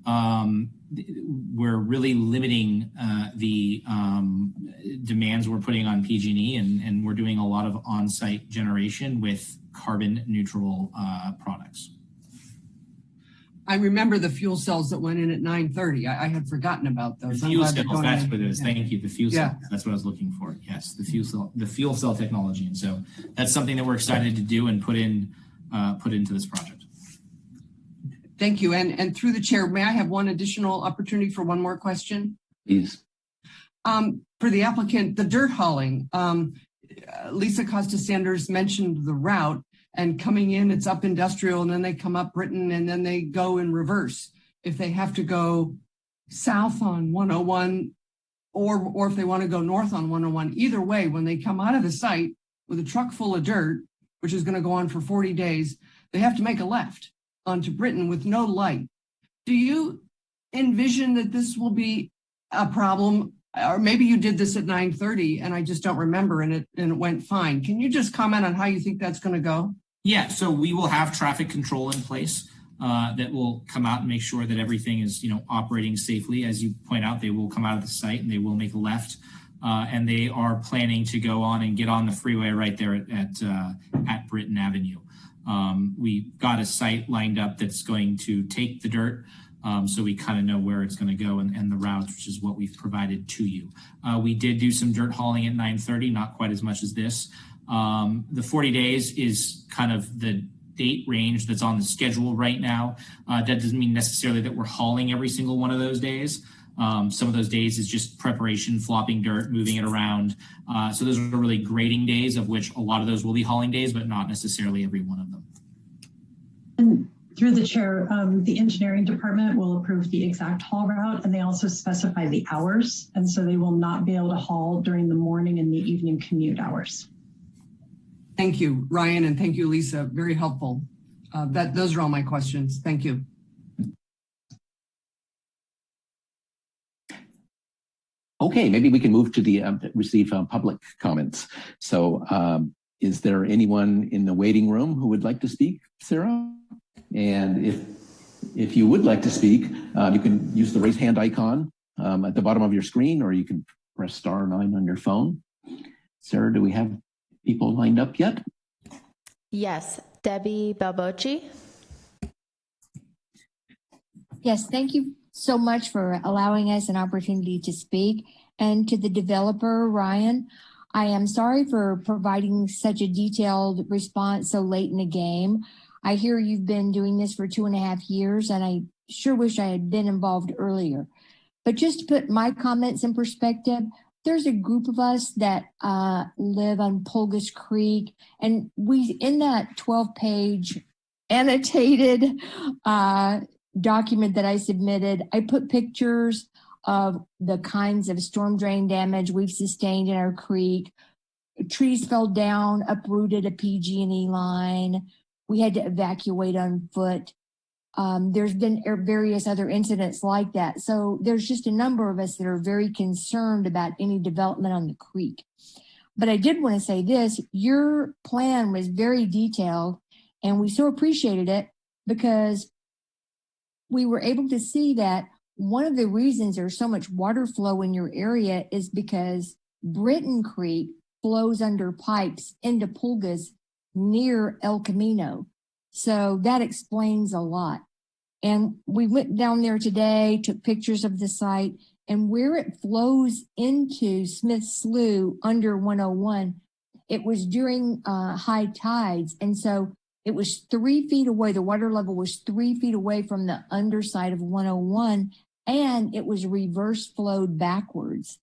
we're really limiting the demands we're putting on PG&E, and we're doing a lot of on-site generation with carbon neutral products. I remember the fuel cells that went in at 9:30. I had forgotten about those. The fuel cells, that's what it is. Thank you. The fuel cells, that's what I was looking for. Yes, the fuel cell technology. And so that's something that we're excited to do and put into this project. Thank you. And through the chair, may I have one additional opportunity for one more question? Please. For the applicant, the dirt hauling, Lisa Costa Sanders mentioned the route. And coming in, it's up Industrial, and then they come up Britain, and then they go in reverse. If they have to go south on 101, or if they want to go north on 101, either way, when they come out of the site with a truck full of dirt, which is going to go on for 40 days, they have to make a left onto Britain with no light. Do you envision that this will be a problem? Or maybe you did this at 9:30 and I just don't remember, and it went fine. Can you just comment on how you think that's going to go? Yeah, so we will have traffic control in place that will come out and make sure that everything is, operating safely. As you point out, they will come out of the site and they will make a left, and they are planning to go on and get on the freeway right there at Britain Avenue. We've got a site lined up that's going to take the dirt. So we kind of know where it's going to go and the routes, which is what we've provided to you. We did do some dirt hauling at 9:30, not quite as much as this. The 40 days is kind of the date range that's on the schedule right now. That doesn't mean necessarily that we're hauling every single one of those days. Some of those days is just preparation, flopping dirt, moving it around. So those are really grading days, of which a lot of those will be hauling days, but not necessarily every one of them. And through the chair, the engineering department will approve the exact haul route, and they also specify the hours. And so they will not be able to haul during the morning and the evening commute hours. Thank you, Ryan, and thank you, Lisa. Very helpful. Those are all my questions. Thank you. Okay, maybe we can move to the receive public comments. So is there anyone in the waiting room who would like to speak, Sarah? And if you would like to speak, you can use the raise hand icon at the bottom of your screen, or you can press *9 on your phone. Sarah, do we have people lined up yet? Yes, Debbie Balbochi. Yes, thank you so much for allowing us an opportunity to speak. And to the developer, Ryan, I am sorry for providing such a detailed response so late in the game. I hear you've been doing this for 2.5 years, and I sure wish I had been involved earlier. But just to put my comments in perspective, there's a group of us that live on Pulgus Creek, and we, in that 12-page annotated document that I submitted, I put pictures of the kinds of storm drain damage we've sustained in our creek. Trees fell down, uprooted a PG&E line. We had to evacuate on foot. There's been various other incidents like that. So there's just a number of us that are very concerned about any development on the creek. But I did want to say this, your plan was very detailed, and we so appreciated it because we were able to see that one of the reasons there's so much water flow in your area is because Britton Creek flows under pipes into Pulgus near El Camino. So that explains a lot. And we went down there today, took pictures of the site, and where it flows into Smith Slough under 101, it was during high tides. And so it was 3 feet away. The water level was 3 feet away from the underside of 101, and it was reverse flowed backwards.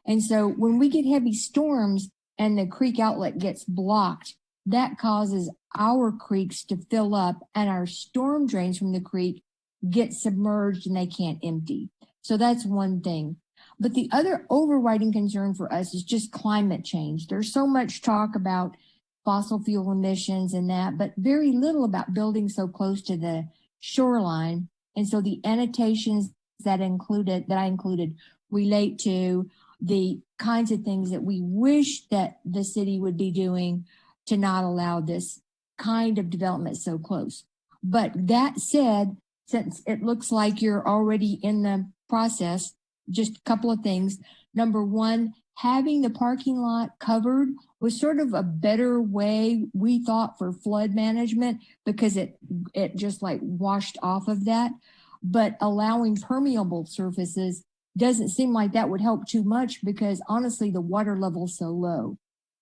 And so when we get heavy storms and the creek outlet gets blocked, that causes our creeks to fill up and our storm drains from the creek get submerged and they can't empty. So that's one thing. But the other overriding concern for us is just climate change. There's so much talk about fossil fuel emissions and that, but very little about building so close to the shoreline. And so the annotations that I included relate to the kinds of things that we wish that the city would be doing to not allow this kind of development so close. But that said, since it looks like you're already in the process, just a couple of things. Number one, having the parking lot covered was sort of a better way, we thought, for flood management because it just like washed off of that. But allowing permeable surfaces doesn't seem like that would help too much because honestly, the water level's so low.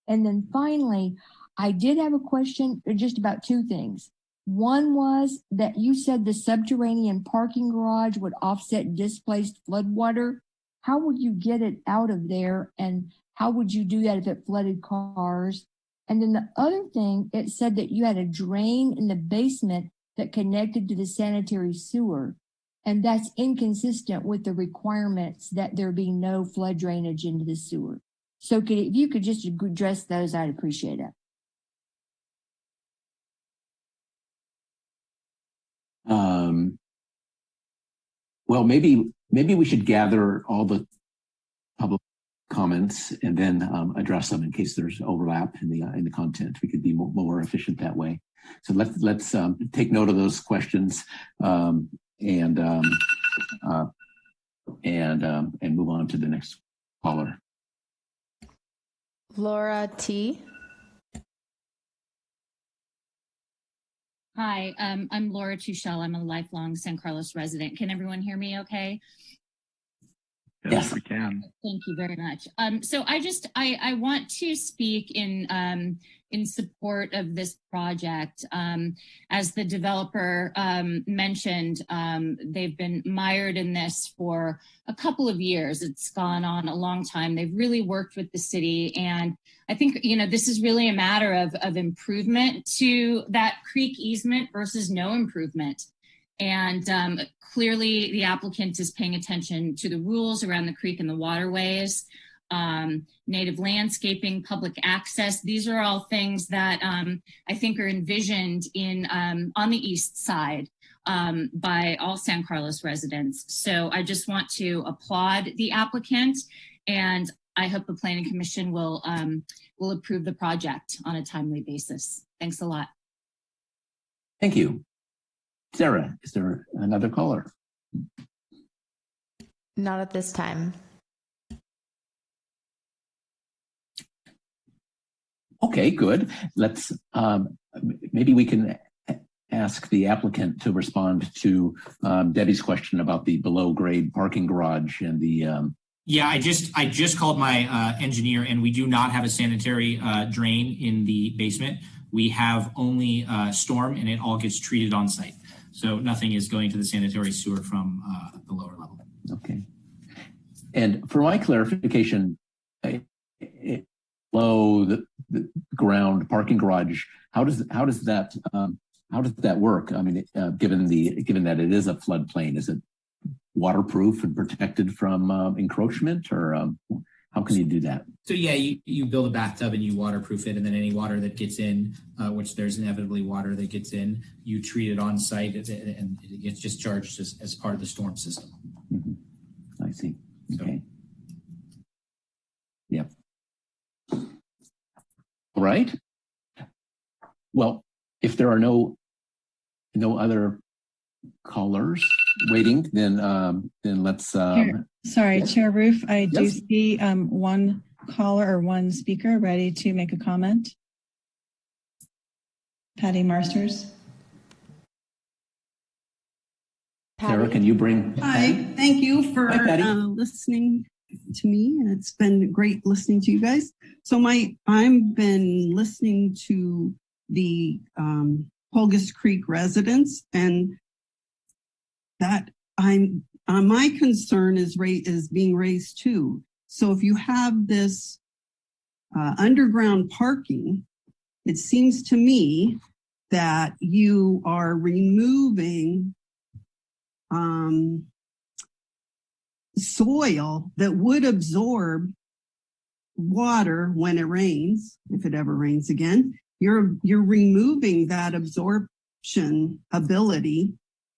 And then finally, I did have a question just about two things. One was that you said the subterranean parking garage would offset displaced floodwater. How would you get it out of there? And how would you do that if it flooded cars? And then the other thing, it said that you had a drain in the basement that connected to the sanitary sewer. And that's inconsistent with the requirements that there be no flood drainage into the sewer. So if you could just address those, I'd appreciate it. Well, maybe we should gather all the public comments and then address them in case there's overlap in the content. We could be more efficient that way. So let's take note of those questions and move on to the next caller. Laura T. Hi, I'm Laura Tuchel. I'm a lifelong San Carlos resident. Can everyone hear me okay? Yes, we can. Thank you very much. So I want to speak in support of this project. As the developer mentioned, they've been mired in this for a couple of years. It's gone on a long time. They've really worked with the city, and I think this is really a matter of improvement to that creek easement versus no improvement. And clearly the applicant is paying attention to the rules around the creek and the waterways, native landscaping, public access. These are all things that I think are envisioned in on the east side by all San Carlos residents. So I just want to applaud the applicant, and I hope the Planning Commission will approve the project on a timely basis. Thanks a lot. Thank you. Sarah, is there another caller? Not at this time. Okay, good. Let's maybe we can ask the applicant to respond to Debbie's question about the below grade parking garage and the. Yeah, I just called my engineer, and we do not have a sanitary drain in the basement. We have only storm, and it all gets treated on site. So nothing is going to the sanitary sewer from the lower level. Okay. And for my clarification, below the ground parking garage, how does that work? I mean, given that it is a floodplain, is it waterproof and protected from encroachment, or how can you do that? So yeah, you build a bathtub and you waterproof it, and then any water that gets in, which there's inevitably water that gets in, you treat it on site, and it gets discharged as part of the storm system. Mm-hmm. I see. Okay. Yep. All right. Well, if there are no other callers waiting, then let's. Sorry, yes. Chair Roof, I do see one caller or one speaker ready to make a comment. Patty Marsters. Sarah, can you bring? Hi, thank you for listening to me. It's been great listening to you guys. So I've been listening to the Holgus Creek residents, and that my concern is being raised too. So if you have this underground parking, it seems to me that you are removing soil that would absorb water when it rains, if it ever rains again. You're removing that absorption ability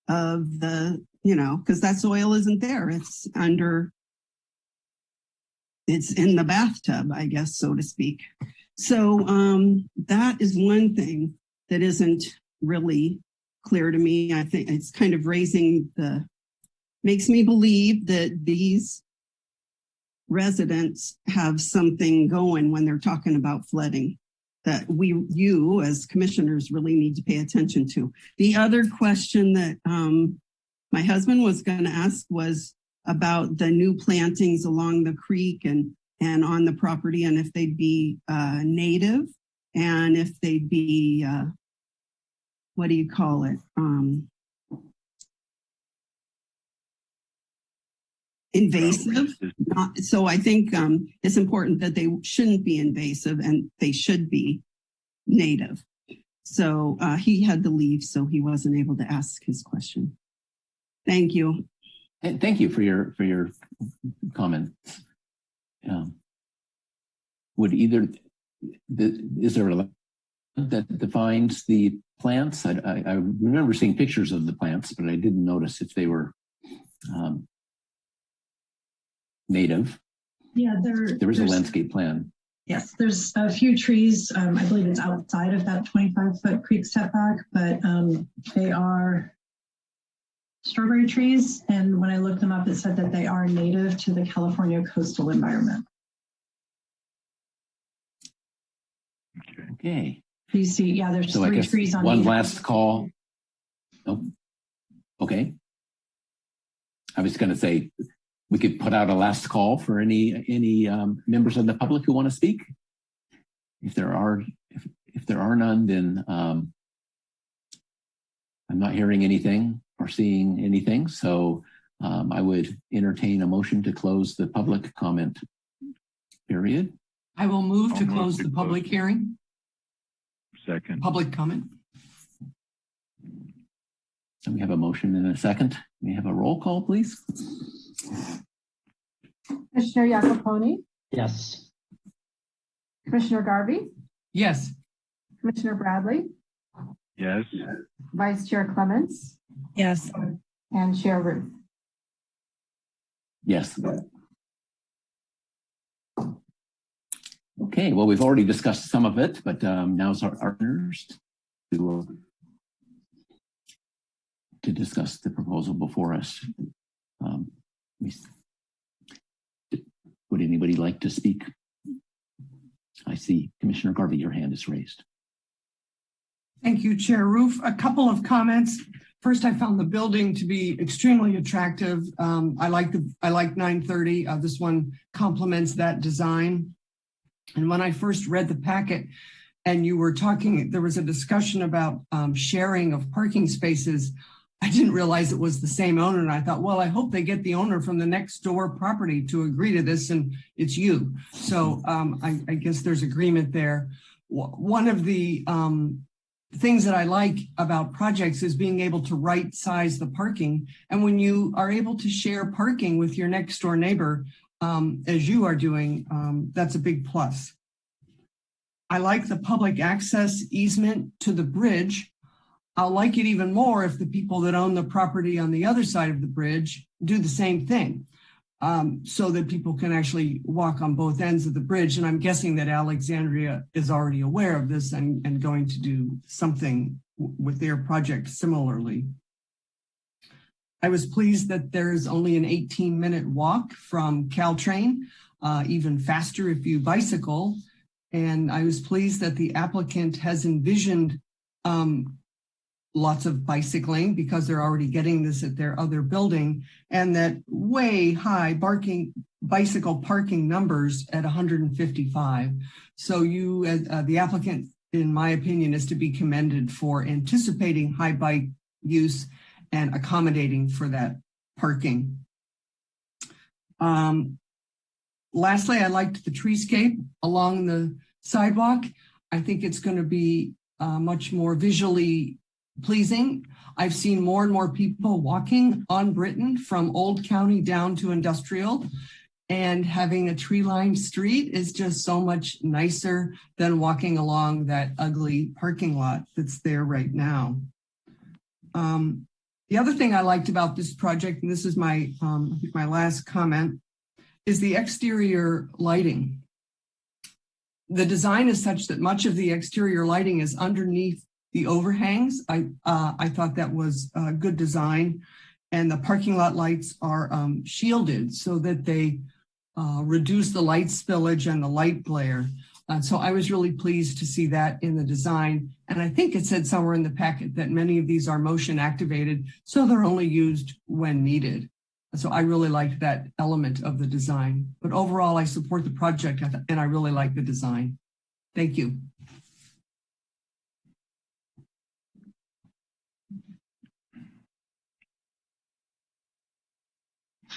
of the, because that soil isn't there. It's in the bathtub, I guess, so to speak. So that is one thing that isn't really clear to me. I think it's kind of makes me believe that these residents have something going when they're talking about flooding that you as commissioners really need to pay attention to. The other question that my husband was going to ask was about the new plantings along the creek and on the property, and if they'd be native, and if they'd be, what do you call it? Invasive. So I think it's important that they shouldn't be invasive and they should be native. So he had to leave, so he wasn't able to ask his question. Thank you. And thank you for your comments. Is there a that defines the plants? I remember seeing pictures of the plants, but I didn't notice if they were native. Yeah, there is a landscape plan. Yes, there's a few trees. I believe it's outside of that 25-foot creek setback, but they are strawberry trees. And when I looked them up, it said that they are native to the California coastal environment. Okay. You see, yeah, there's so 3 trees on one last call. Oh, okay. I was going to say we could put out a last call for any members of the public who want to speak. If there are none, then I'm not hearing anything or seeing anything. So I would entertain a motion to close the public comment period. I will move to close the public hearing. Second. Public comment. So we have a motion and a second. May we have a roll call, please? Commissioner Iacopone? Yes. Commissioner Garvey? Yes. Commissioner Bradley? Yes. Vice Chair Clements? Yes. And Chair Ruth? Yes. Okay, well, we've already discussed some of it, but now's our partners to discuss the proposal before us. Would anybody like to speak I see Commissioner Garvey, your hand is raised. Thank you, Chair Roof. A couple of comments. First, I found the building to be extremely attractive. I like 930. This one complements that design. And when I first read the packet and you were talking, there was a discussion about sharing of parking spaces. I didn't realize it was the same owner. And I thought, well, I hope they get the owner from the next door property to agree to this, and it's you. So I guess there's agreement there. One of the things that I like about projects is being able to right size the parking. And when you are able to share parking with your next door neighbor, as you are doing, that's a big plus. I like the public access easement to the bridge. I'll like it even more if the people that own the property on the other side of the bridge do the same thing, so that people can actually walk on both ends of the bridge. And I'm guessing that Alexandria is already aware of this and going to do something with their project similarly. I was pleased that there's only an 18-minute walk from Caltrain, even faster if you bicycle. And I was pleased that the applicant has envisioned lots of bicycling because they're already getting this at their other building, and that way high bicycle parking numbers at 155. So you, the applicant, in my opinion, is to be commended for anticipating high bike use and accommodating for that parking. Lastly, I liked the treescape along the sidewalk. I think it's going to be much more visually pleasing. I've seen more and more people walking on Britton from Old County down to Industrial, and having a tree-lined street is just so much nicer than walking along that ugly parking lot that's there right now. The other thing I liked about this project, and this is my, I think my last comment, is the exterior lighting. The design is such that much of the exterior lighting is underneath the overhangs. I thought that was a good design, and the parking lot lights are shielded so that they reduce the light spillage and the light glare. So I was really pleased to see that in the design. And I think it said somewhere in the packet that many of these are motion activated, so they're only used when needed. So I really liked that element of the design. But overall, I support the project and I really like the design. Thank you.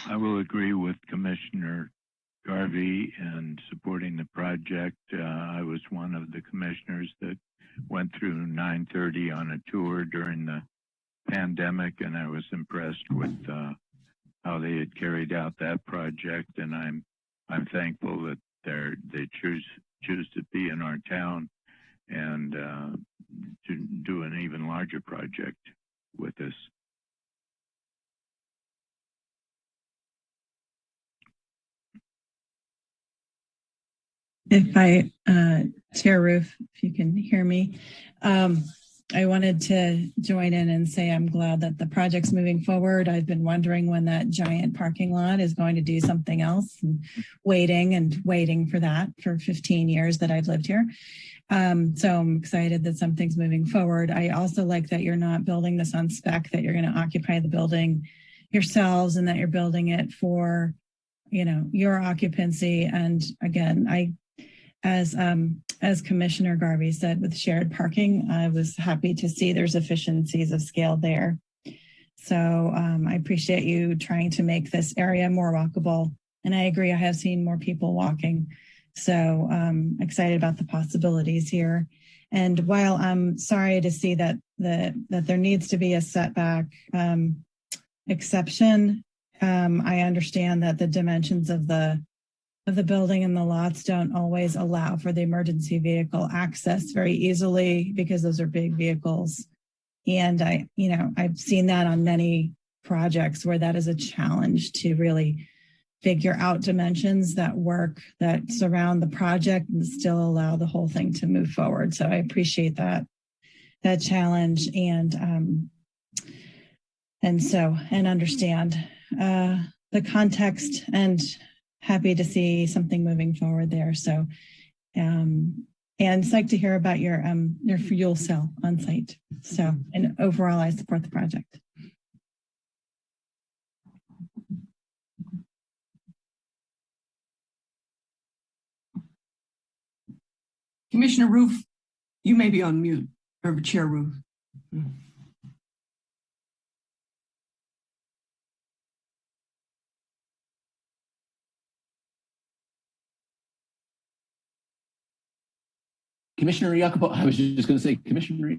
I will agree with Commissioner Garvey and supporting the project. I was one of the commissioners that went through 930 on a tour during the pandemic, and I was impressed with how they had carried out that project. And I'm thankful that they choose to be in our town and to do an even larger project with us. If I, Chair Roof, if you can hear me, I wanted to join in and say I'm glad that the project's moving forward. I've been wondering when that giant parking lot is going to do something else, and waiting for that for 15 years that I've lived here. So I'm excited that something's moving forward. I also like that you're not building this on spec, that you're going to occupy the building yourselves and that you're building it for, your occupancy. And again, as Commissioner Garvey said, with shared parking, I was happy to see there's efficiencies of scale there. So I appreciate you trying to make this area more walkable. And I agree, I have seen more people walking. So excited about the possibilities here. And while I'm sorry to see that there needs to be a setback exception, I understand that the dimensions of the building and the lots don't always allow for the emergency vehicle access very easily because those are big vehicles. And I've seen that on many projects where that is a challenge to really figure out dimensions that work, that surround the project and still allow the whole thing to move forward. So I appreciate that challenge and understand the context, and happy to see something moving forward there. So And it's like to hear about your fuel cell on site. So, and overall, I support the project. Commissioner Roof, you may be on mute, or Chair Roof. Commissioner Jacopo, I was just going to say, Commissioner.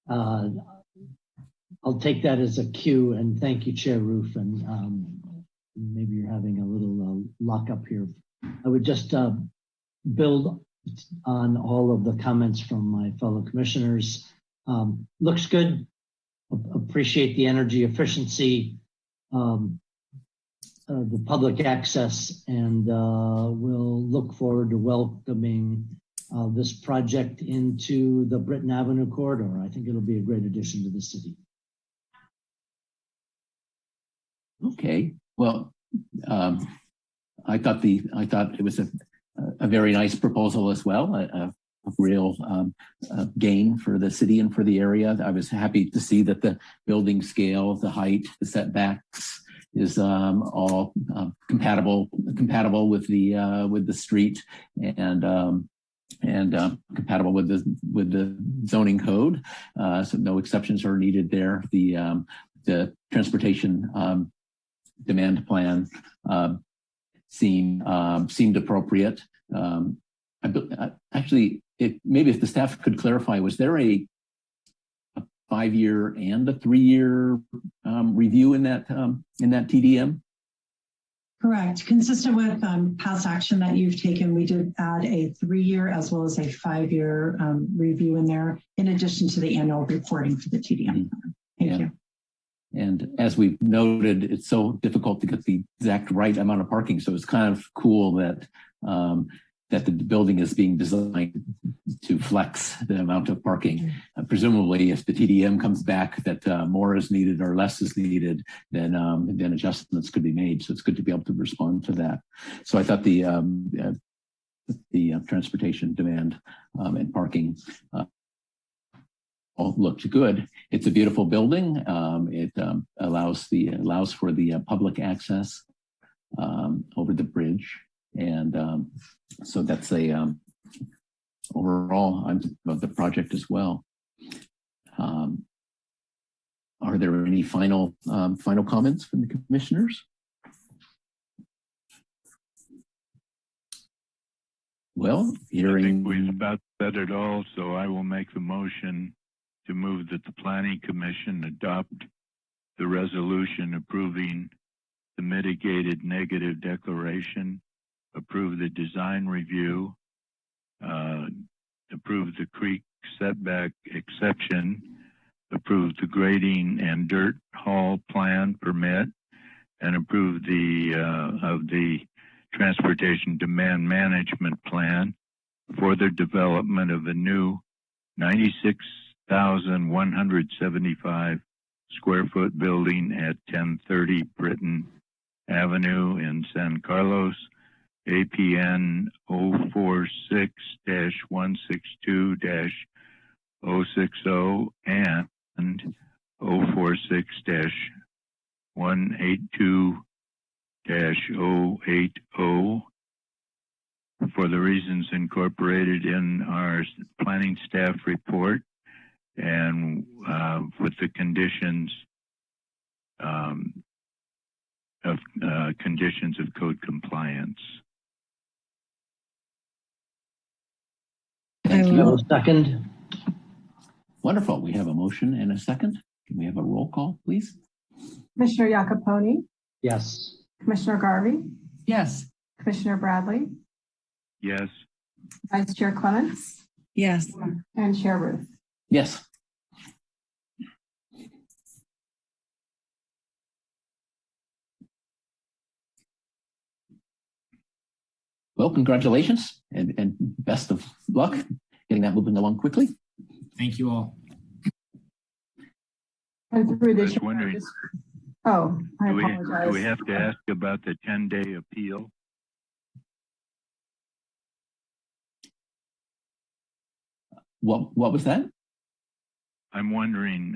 I'll take that as a cue, and thank you, Chair Roof. And maybe you're having a little lock up here. I would just build on all of the comments from my fellow commissioners. Looks good. Appreciate the energy efficiency, the public access, and we'll look forward to welcoming this project into the Britton Avenue corridor. I think it'll be a great addition to the city. Okay, well, I thought it was a very nice proposal as well, a real gain for the city and for the area. I was happy to see that the building scale, the height, the setbacks is all compatible with the street and compatible with the zoning code. So no exceptions are needed there. The transportation demand plan seemed appropriate. Actually, maybe if the staff could clarify, was there a 5-year and a 3-year review in that TDM? Correct. Consistent with past action that you've taken, we did add a 3-year as well as a 5-year review in there, in addition to the annual reporting for the TDM. Thank you. And as we've noted, it's so difficult to get the exact right amount of parking. So it's kind of cool that that the building is being designed to flex the amount of parking. Presumably, if the TDM comes back that more is needed or less is needed, then adjustments could be made. So it's good to be able to respond to that. So I thought the transportation demand and parking all looked good. It's a beautiful building. It allows for the public access over the bridge, and so that's a overall of the project as well. Are there any final comments from the commissioners? Well, hearing. I think we've about said it all, so I will make the motion to move that the Planning Commission adopt the resolution approving the mitigated negative declaration, approve the design review, approve the creek setback exception, approve the grading and dirt haul plan permit, and approve the transportation demand management plan for the development of a new 96,175 square foot building at 1030 Britton Avenue in San Carlos, APN 046-162-060 and 046-182-080 for the reasons incorporated in our planning staff report and with the conditions of code compliance. Thank you. A second. Wonderful. We have a motion and a second. Can we have a roll call, please? Commissioner Jacoponi? Yes. Commissioner Garvey? Yes. Commissioner Bradley? Yes. Vice Chair Clements? Yes. And Chair Ruth? Yes. Well, congratulations and best of luck getting that moving along quickly. Thank you all. And through this, I was wondering, I apologize. do we have to ask about the 10-day appeal? What was that? I'm wondering,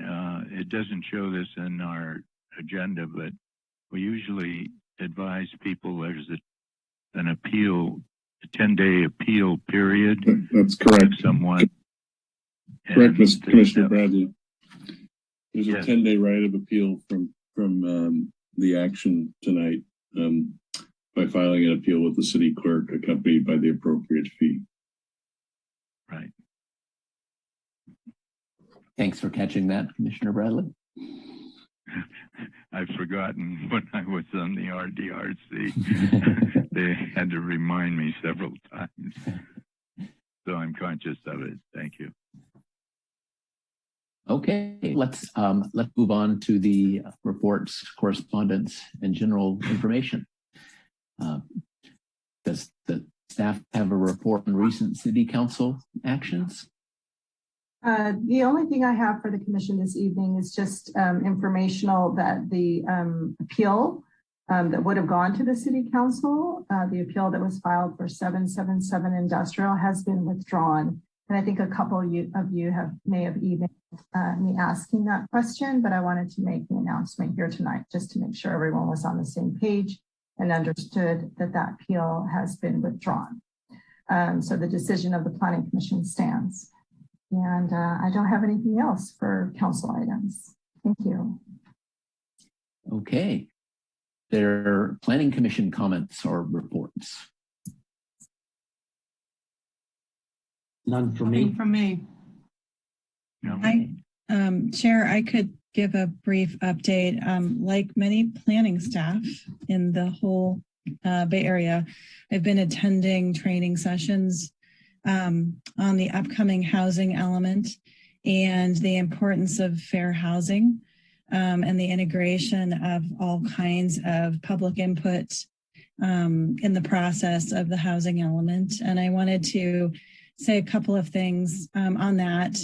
it doesn't show this in our agenda, but we usually advise people there's an appeal, a 10-day appeal period. That's correct. Someone. Correct, Commissioner Bradley. There's a 10-day right of appeal from the action tonight by filing an appeal with the city clerk accompanied by the appropriate fee. Right. Thanks for catching that, Commissioner Bradley. I've forgotten when I was on the RDRC. They had to remind me several times. So I'm conscious of it. Thank you. Okay, let's move on to the reports, correspondence, and general information. Does the staff have a report on recent city council actions? The only thing I have for the commission this evening is just informational that the appeal that would have gone to the city council, the appeal that was filed for 777 Industrial has been withdrawn. And I think a couple of you may have emailed me asking that question, but I wanted to make the announcement here tonight just to make sure everyone was on the same page and understood that that appeal has been withdrawn. So the decision of the Planning Commission stands. And I don't have anything else for council items. Thank you. Okay. There are Planning Commission comments or reports? None from Nothing me. from me. Chair, I could give a brief update. Like many planning staff in the whole Bay Area, I've been attending training sessions on the upcoming housing element and the importance of fair housing and the integration of all kinds of public input in the process of the housing element. And I wanted to say a couple of things on that.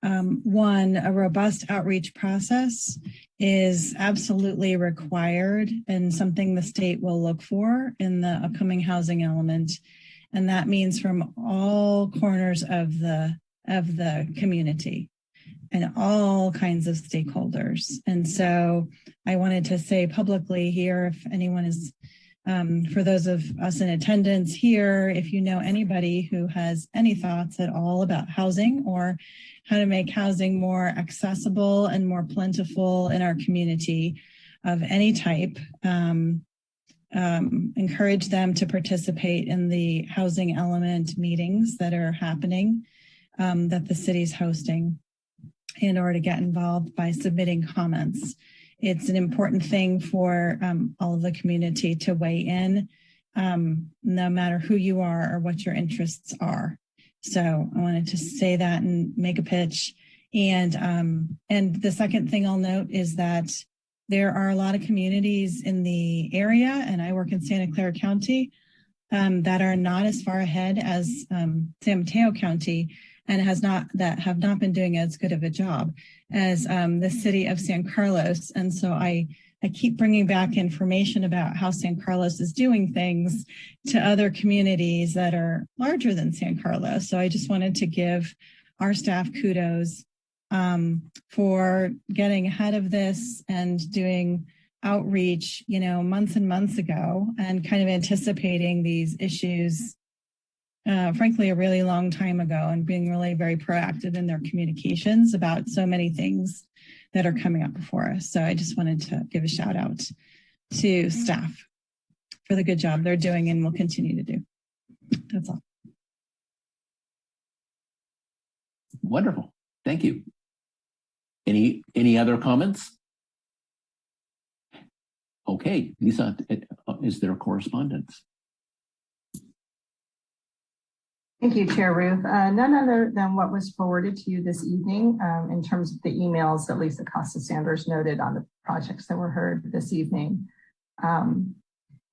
One, a robust outreach process is absolutely required and something the state will look for in the upcoming housing element. And that means from all corners of the community and all kinds of stakeholders. And so I wanted to say publicly here, if anyone is, for those of us in attendance here, if you know anybody who has any thoughts at all about housing or how to make housing more accessible and more plentiful in our community of any type, encourage them to participate in the housing element meetings that are happening that the city's hosting in order to get involved by submitting comments. It's an important thing for all of the community to weigh in, no matter who you are or what your interests are. So I wanted to say that and make a pitch. And the second thing I'll note is that there are a lot of communities in the area, and I work in Santa Clara County, that are not as far ahead as San Mateo County and have not been doing as good of a job as the city of San Carlos. And so I keep bringing back information about how San Carlos is doing things to other communities that are larger than San Carlos. So I just wanted to give our staff kudos for getting ahead of this and doing outreach, months and months ago and kind of anticipating these issues, frankly, a really long time ago and being really very proactive in their communications about so many things that are coming up before us. So I just wanted to give a shout out to staff for the good job they're doing and will continue to do. That's all. Wonderful. Thank you. Any other comments? Okay, Lisa, is there correspondence? Thank you, Chair Ruth. None other than what was forwarded to you this evening in terms of the emails that Lisa Costa-Sanders noted on the projects that were heard this evening. And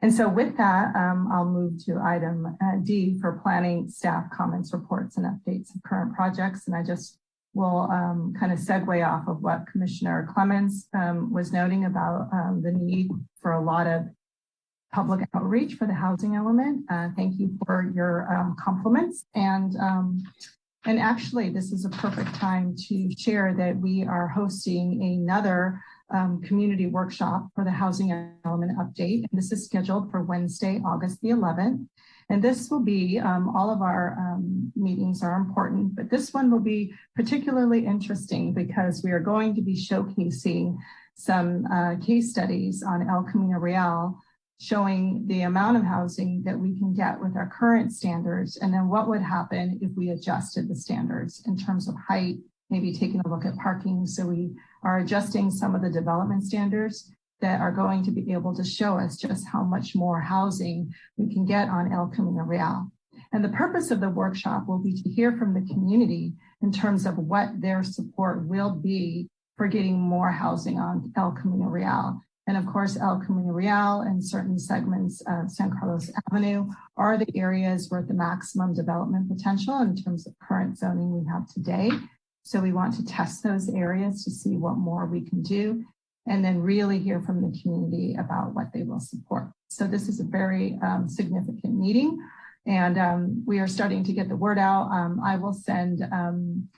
so with that, I'll move to item D for planning staff comments, reports, and updates of current projects. And I just will kind of segue off of what Commissioner Clemens was noting about the need for a lot of public outreach for the housing element. Thank you for your compliments. And And actually, this is a perfect time to share that we are hosting another community workshop for the housing element update. And this is scheduled for Wednesday, August the 11th. And this will be, all of our meetings are important, but this one will be particularly interesting because we are going to be showcasing some case studies on El Camino Real, showing the amount of housing that we can get with our current standards, and then what would happen if we adjusted the standards in terms of height, maybe taking a look at parking. So we are adjusting some of the development standards that are going to be able to show us just how much more housing we can get on El Camino Real. And the purpose of the workshop will be to hear from the community in terms of what their support will be for getting more housing on El Camino Real. And of course, El Camino Real and certain segments of San Carlos Avenue are the areas with the maximum development potential in terms of current zoning we have today. So we want to test those areas to see what more we can do, and then really hear from the community about what they will support. So this is a very significant meeting, and we are starting to get the word out. I will send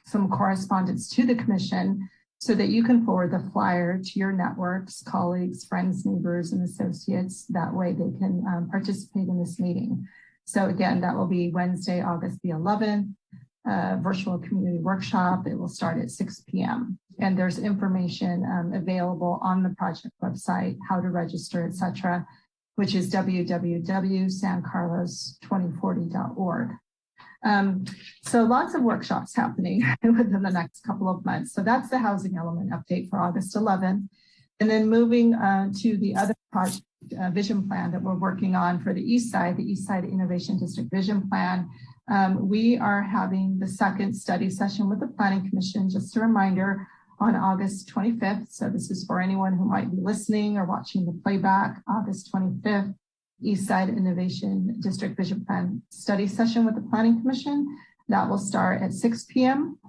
some correspondence to the commission so that you can forward the flyer to your networks, colleagues, friends, neighbors, and associates. That way they can participate in this meeting. So again, that will be Wednesday, August the 11th, virtual community workshop. It will start at 6 p.m. And there's information available on the project website, how to register, etc., which is www.sancarlos2040.org. So lots of workshops happening within the next couple of months. So that's the housing element update for August 11th. And then moving to the other project vision plan that we're working on for the East Side Innovation District Vision Plan. We are having the second study session with the Planning Commission, just a reminder, on August 25th. So this is for anyone who might be listening or watching the playback, August 25th. East Side Innovation District Vision Plan study session with the Planning Commission. That will start at 6 p.m.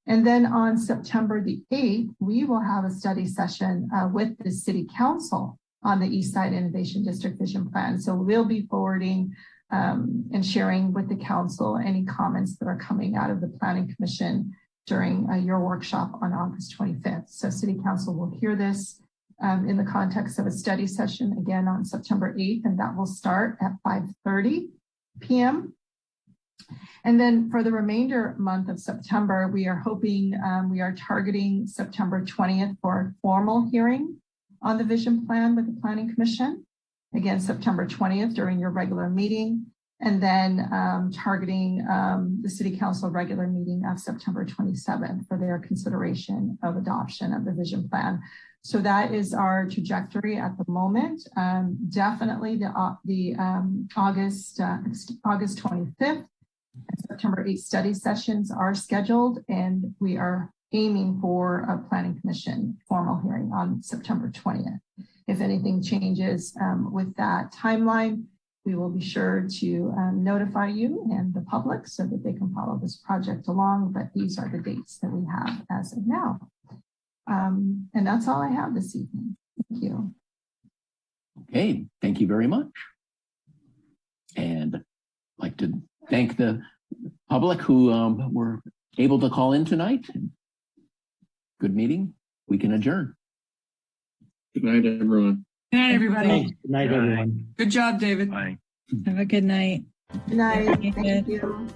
And then on September the 8th, we will have a study session with the City Council on the East Side Innovation District Vision Plan. So we'll be forwarding and sharing with the council any comments that are coming out of the Planning Commission during your workshop on August 25th. So City Council will hear this in the context of a study session again on September 8th, and that will start at 5:30 p.m. And then for the remainder month of September, we are hoping, we are targeting September 20th for a formal hearing on the vision plan with the Planning Commission. Again, September 20th during your regular meeting, and then targeting the City Council regular meeting of September 27th for their consideration of adoption of the vision plan. So that is our trajectory at the moment. Definitely the August 25th and September 8th study sessions are scheduled, and we are aiming for a Planning Commission formal hearing on September 20th. If anything changes with that timeline, we will be sure to notify you and the public so that they can follow this project along. But these are the dates that we have as of now. And that's all I have this evening. Thank you. Okay, thank you very much. And I'd like to thank the public who were able to call in tonight. Good meeting. We can adjourn. Good night, everyone. Good night, everybody. Good night, everyone. Good job, David. Bye. Have a good night. Good night. Thank you.